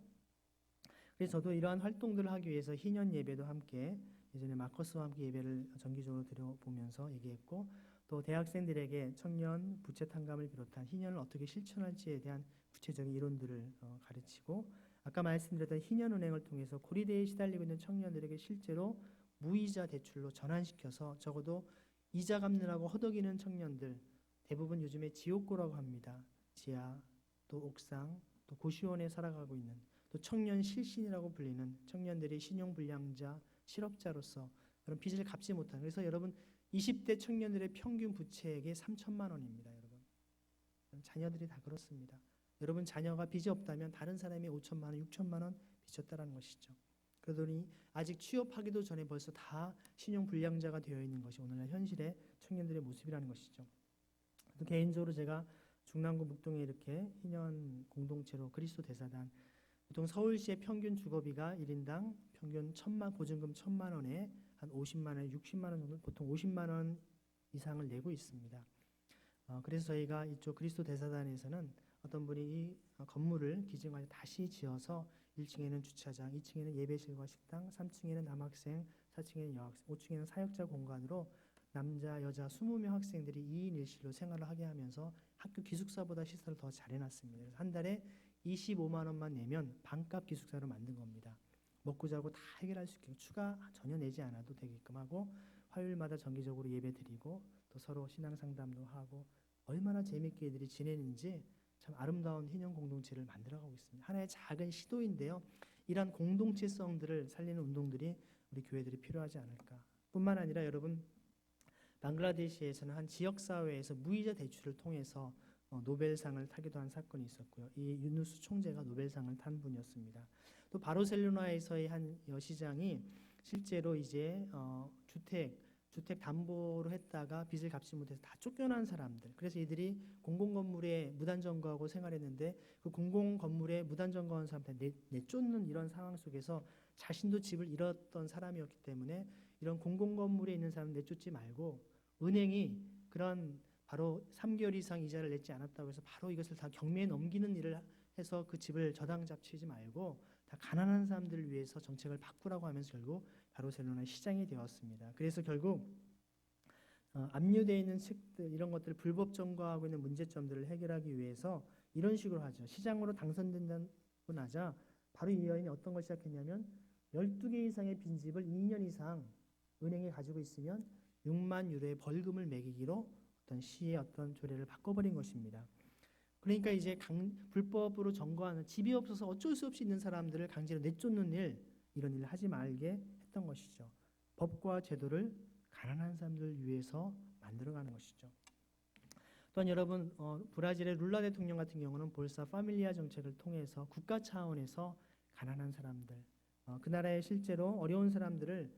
그래서 저도 이러한 활동들을 하기 위해서 희년 예배도 함께 예전에 마커스와 함께 예배를 정기적으로 드려보면서 얘기했고 또 대학생들에게 청년 부채 탕감을 비롯한 희년을 어떻게 실천할지에 대한 구체적인 이론들을 가르치고 아까 말씀드렸던 희년은행을 통해서 고리대에 시달리고 있는 청년들에게 실제로 무이자 대출로 전환시켜서 적어도 이자 갚느라고 허덕이는 청년들 대부분 요즘에 지옥고라고 합니다. 지하, 또 옥상, 또 고시원에 살아가고 있는 또 청년 실신이라고 불리는 청년들이 신용불량자, 실업자로서 그런 빚을 갚지 못하는 그래서 여러분 20대 청년들의 평균 부채액이 3천만 원입니다. 여러분 자녀들이 다 그렇습니다. 여러분 자녀가 빚이 없다면 다른 사람이 5천만 원, 6천만 원 빚졌다는 것이죠. 그러더니 아직 취업하기도 전에 벌써 다 신용불량자가 되어 있는 것이 오늘날 현실의 청년들의 모습이라는 것이죠. 또 개인적으로 제가 중랑구 묵동에 이렇게 희년 공동체로 그리스도 대사단 보통 서울시의 평균 주거비가 1인당 평균 보증금 1,000만 원에 한 50만 원, 60만 원 정도 보통 50만 원 이상을 내고 있습니다. 그래서 저희가 이쪽 그리스도 대사단에서는 어떤 분이 이 건물을 기증하여 다시 지어서 1층에는 주차장, 2층에는 예배실과 식당, 3층에는 남학생, 4층에는 여학생, 5층에는 사역자 공간으로 남자, 여자 20명 학생들이 2인 1실로 생활을 하게 하면서 학교 기숙사보다 시설을 더 잘 해놨습니다. 그래서 한 달에 25만 원만 내면 반값 기숙사로 만든 겁니다. 먹고 자고 다 해결할 수 있게 추가 전혀 내지 않아도 되게끔 하고 화요일마다 정기적으로 예배 드리고 또 서로 신앙 상담도 하고 얼마나 재밌게 애들이 지내는지 참 아름다운 희년 공동체를 만들어가고 있습니다. 하나의 작은 시도인데요. 이러한 공동체성들을 살리는 운동들이 우리 교회들이 필요하지 않을까. 뿐만 아니라 여러분 방글라데시에서는 한 지역사회에서 무이자 대출을 통해서 노벨상을 타기도 한 사건이 있었고요. 이 유누스 총재가 노벨상을 탄 분이었습니다. 또 바르셀로나에서의 한 여시장이 실제로 이제 주택 담보로 했다가 빚을 갚지 못해서 다 쫓겨난 사람들. 그래서 이들이 공공건물에 무단점거하고 생활했는데 그 공공건물에 무단점거한 사람한테 내쫓는 이런 상황 속에서 자신도 집을 잃었던 사람이었기 때문에 이런 공공건물에 있는 사람 내쫓지 말고 은행이 그런 바로 3개월 이상 이자를 냈지 않았다고 해서 바로 이것을 다 경매에 넘기는 일을 해서 그 집을 저당 잡치지 말고 다 가난한 사람들을 위해서 정책을 바꾸라고 하면서 결국 바르셀로나 시장이 되었습니다. 그래서 결국 압류되어 있는 책들 이런 것들을 불법 점거하고 있는 문제점들을 해결하기 위해서 이런 식으로 하죠. 시장으로 당선된다고 나자 바로 이 여인이 어떤 걸 시작했냐면 12개 이상의 빈집을 2년 이상 은행에 가지고 있으면 6만 유로의 벌금을 매기기로 어떤 시의 어떤 조례를 바꿔버린 것입니다. 그러니까 이제 불법으로 점거하는 집이 없어서 어쩔 수 없이 있는 사람들을 강제로 내쫓는 이런 일을 하지 말게 했던 것이죠. 법과 제도를 가난한 사람들을 위해서 만들어가는 것이죠. 또한 여러분 브라질의 룰라 대통령 같은 경우는 볼사 파밀리아 정책을 통해서 국가 차원에서 가난한 사람들 그 나라의 실제로 어려운 사람들을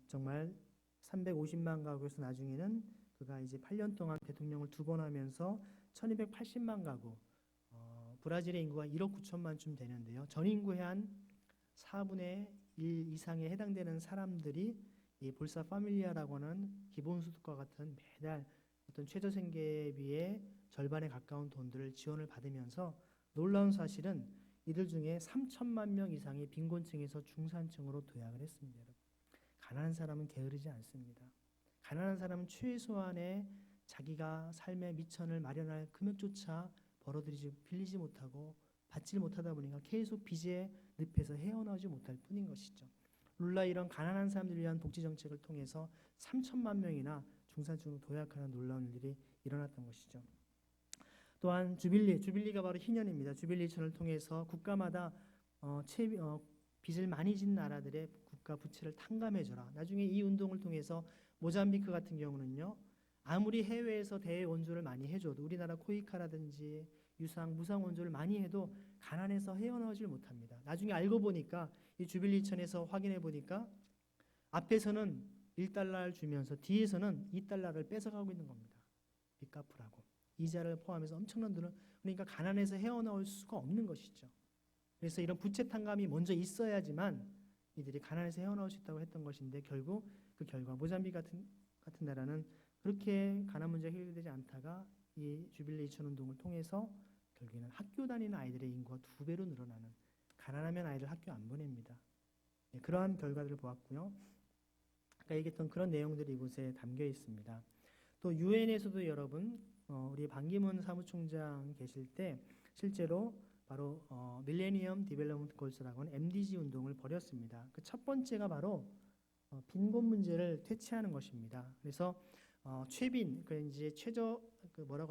정말 350만 가구에서 나중에는 그가 이제 8년 동안 대통령을 2번 하면서 1280만 가구 브라질의 인구가 1억 9천만쯤 되는데요. 전 인구의 한 4분의 1 이상에 해당되는 사람들이 이 볼사 파밀리아라고 하는 기본소득과 같은 매달 어떤 최저생계비의 절반에 가까운 돈들을 지원을 받으면서 놀라운 사실은 이들 중에 3천만 명 이상이 빈곤층에서 중산층으로 도약을 했습니다. 가난한 사람은 게으르지 않습니다. 가난한 사람은 최소한의 자기가 삶의 미천을 마련할 금액조차 벌어들이지 빌리지 못하고 받지 못하다 보니까 계속 빚의 늪에서 헤어나오지 못할 뿐인 것이죠. 룰라 이런 가난한 사람들을 위한 복지 정책을 통해서 3천만 명이나 중산층으로 도약하는 놀라운 일이 일어났던 것이죠. 또한 주빌리가 바로 희년입니다. 주빌리천을 통해서 국가마다 빚을 많이 진 나라들의 국가 부채를 탕감해줘라. 나중에 이 운동을 통해서 모잠비크 같은 경우는요. 아무리 해외에서 대외 원조를 많이 해줘도 우리나라 코이카라든지 무상 원조를 많이 해도 가난해서 헤어나오질 못합니다. 나중에 알고 보니까 이 주빌리천에서 확인해 보니까 앞에서는 1달러를 주면서 뒤에서는 2달러를 뺏어가고 있는 겁니다. 빚 갚으라고. 이자를 포함해서 엄청난 돈을 그러니까 가난해서 헤어나올 수가 없는 것이죠. 그래서 이런 부채 탕감이 먼저 있어야지만 이들이 가난해서 헤어나올 수 있다고 했던 것인데 결국 그 결과 모잠비크 같은 나라는 그렇게 가난 문제가 해결되지 않다가 이 주빌리천 운동을 통해서 결국에는 학교 다니는 아이들의 인구가 2배로 늘어나는 가난하면 아이들 학교 안 보냅니다. 네, 그러한 결과들을 보았고요. 아까 얘기했던 그런 내용들이 이곳에 담겨 있습니다. 또 유엔에서도 여러분 우리 반기문 사무총장 계실 때 실제로 바로 밀레니엄 디벨롭먼트 골스라고 하는 MDG 운동을 벌였습니다. 그 첫 번째가 바로 빈곤 문제를 퇴치하는 것입니다. 그래서 이제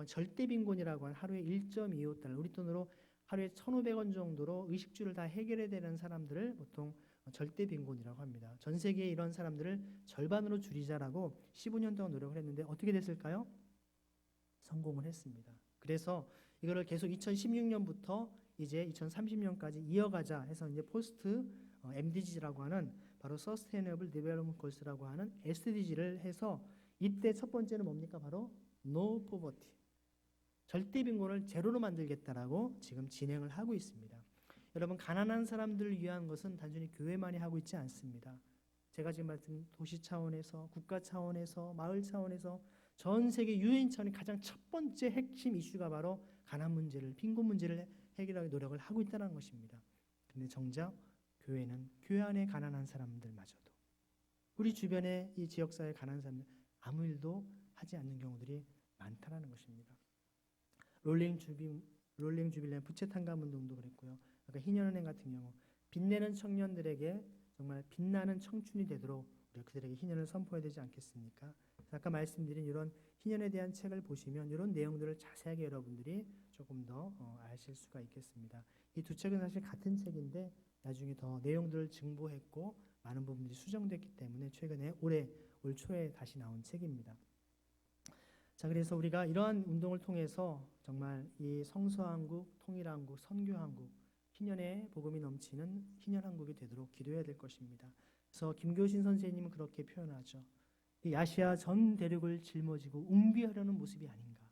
절대 빈곤이라고 하는 하루에 1.25달러 우리 돈으로 하루에 1,500원 정도로 의식주를 다 해결해야 되는 사람들을 보통 절대 빈곤이라고 합니다. 전 세계에 이런 사람들을 절반으로 줄이자라고 15년 동안 노력을 했는데 어떻게 됐을까요? 성공을 했습니다. 그래서 이거를 계속 2016년부터 이제 2030년까지 이어가자 해서 이제 포스트 MDG라고 하는 바로 Sustainable Development Goals라고 하는 SDG를 해서 이때 첫 번째는 뭡니까? 바로 No Poverty. 절대 빈곤을 제로로 만들겠다라고 지금 진행을 하고 있습니다. 여러분 가난한 사람들을 위한 것은 단순히 교회만이 하고 있지 않습니다. 제가 지금 말씀 도시 차원에서 국가 차원에서 마을 차원에서 전 세계 유엔 차원의 가장 첫 번째 핵심 이슈가 바로 가난 문제를 빈곤 문제를 해결하기 노력을 하고 있다는 것입니다. 그런데 정작 교회는 교회 안에 가난한 사람들마저도 우리 주변의 이 지역사회 가난한 사람들 아무 일도 하지 않는 경우들이 많다라는 것입니다. 롤링 주빌리의 부채 탕감 운동도 그랬고요. 아까 희년은행 같은 경우 빛내는 청년들에게 정말 빛나는 청춘이 되도록 우리가 그들에게 희년을 선포해야 되지 않겠습니까? 아까 말씀드린 이런 희년에 대한 책을 보시면 이런 내용들을 자세하게 여러분들이 조금 더 아실 수가 있겠습니다. 이 두 책은 사실 같은 책인데 나중에 더 내용들을 증보했고 많은 부분들이 수정됐기 때문에 최근에 올 초에 다시 나온 책입니다. 자, 그래서 우리가 이러한 운동을 통해서 정말 이 성서한국, 통일한국, 선교한국, 희년의 복음이 넘치는 희년한국이 되도록 기도해야 될 것입니다. 그래서 김교신 선생님은 그렇게 표현하죠. 이 아시아 전 대륙을 짊어지고 웅비하려는 모습이 아닌가.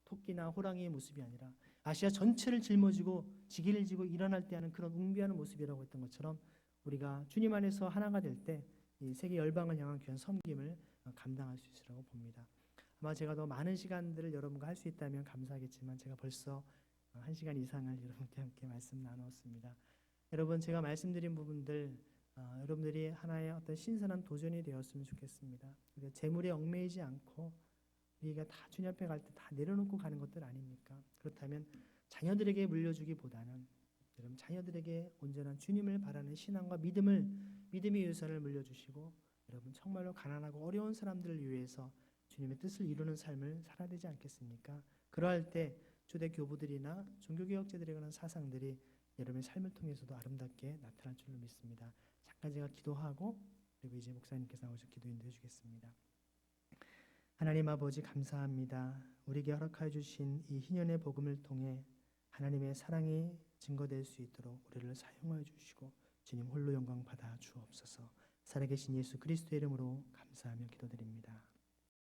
토끼나 호랑이의 모습이 아니라 아시아 전체를 짊어지고 지기를 지고 일어날 때 하는 그런 웅비하는 모습이라고 했던 것처럼 우리가 주님 안에서 하나가 될 때 이 세계 열방을 향한 귀한 섬김을 감당할 수 있으라고 봅니다. 아마 제가 더 많은 시간들을 여러분과 할 수 있다면 감사하겠지만 제가 벌써 1시간 이상을 여러분께 함께 말씀 나누었습니다. 여러분, 제가 말씀드린 부분들 여러분들이 하나의 어떤 신선한 도전이 되었으면 좋겠습니다. 우리가 재물에 얽매이지 않고 우리가 다 주님 앞에 갈 때 다 내려놓고 가는 것들 아닙니까? 그렇다면 자녀들에게 물려주기보다는 여러분 자녀들에게 온전한 주님을 바라는 신앙과 믿음의 유산을 물려주시고 여러분 정말로 가난하고 어려운 사람들을 위해서 주님의 뜻을 이루는 삶을 살아야 되지 않겠습니까? 그러할 때 초대 교부들이나 종교개혁자들에 관한 사상들이 여러분의 삶을 통해서도 아름답게 나타날 줄로 믿습니다. 잠깐 제가 기도하고 그리고 이제 목사님께서 나오셔서 기도 인도해 주겠습니다. 하나님 아버지 감사합니다. 우리에게 허락하여 주신 이 희년의 복음을 통해 하나님의 사랑이 증거될 수 있도록 우리를 사용하여 주시고 주님 홀로 영광 받아 주옵소서. 살아계신 예수 그리스도의 이름으로 감사하며 기도드립니다.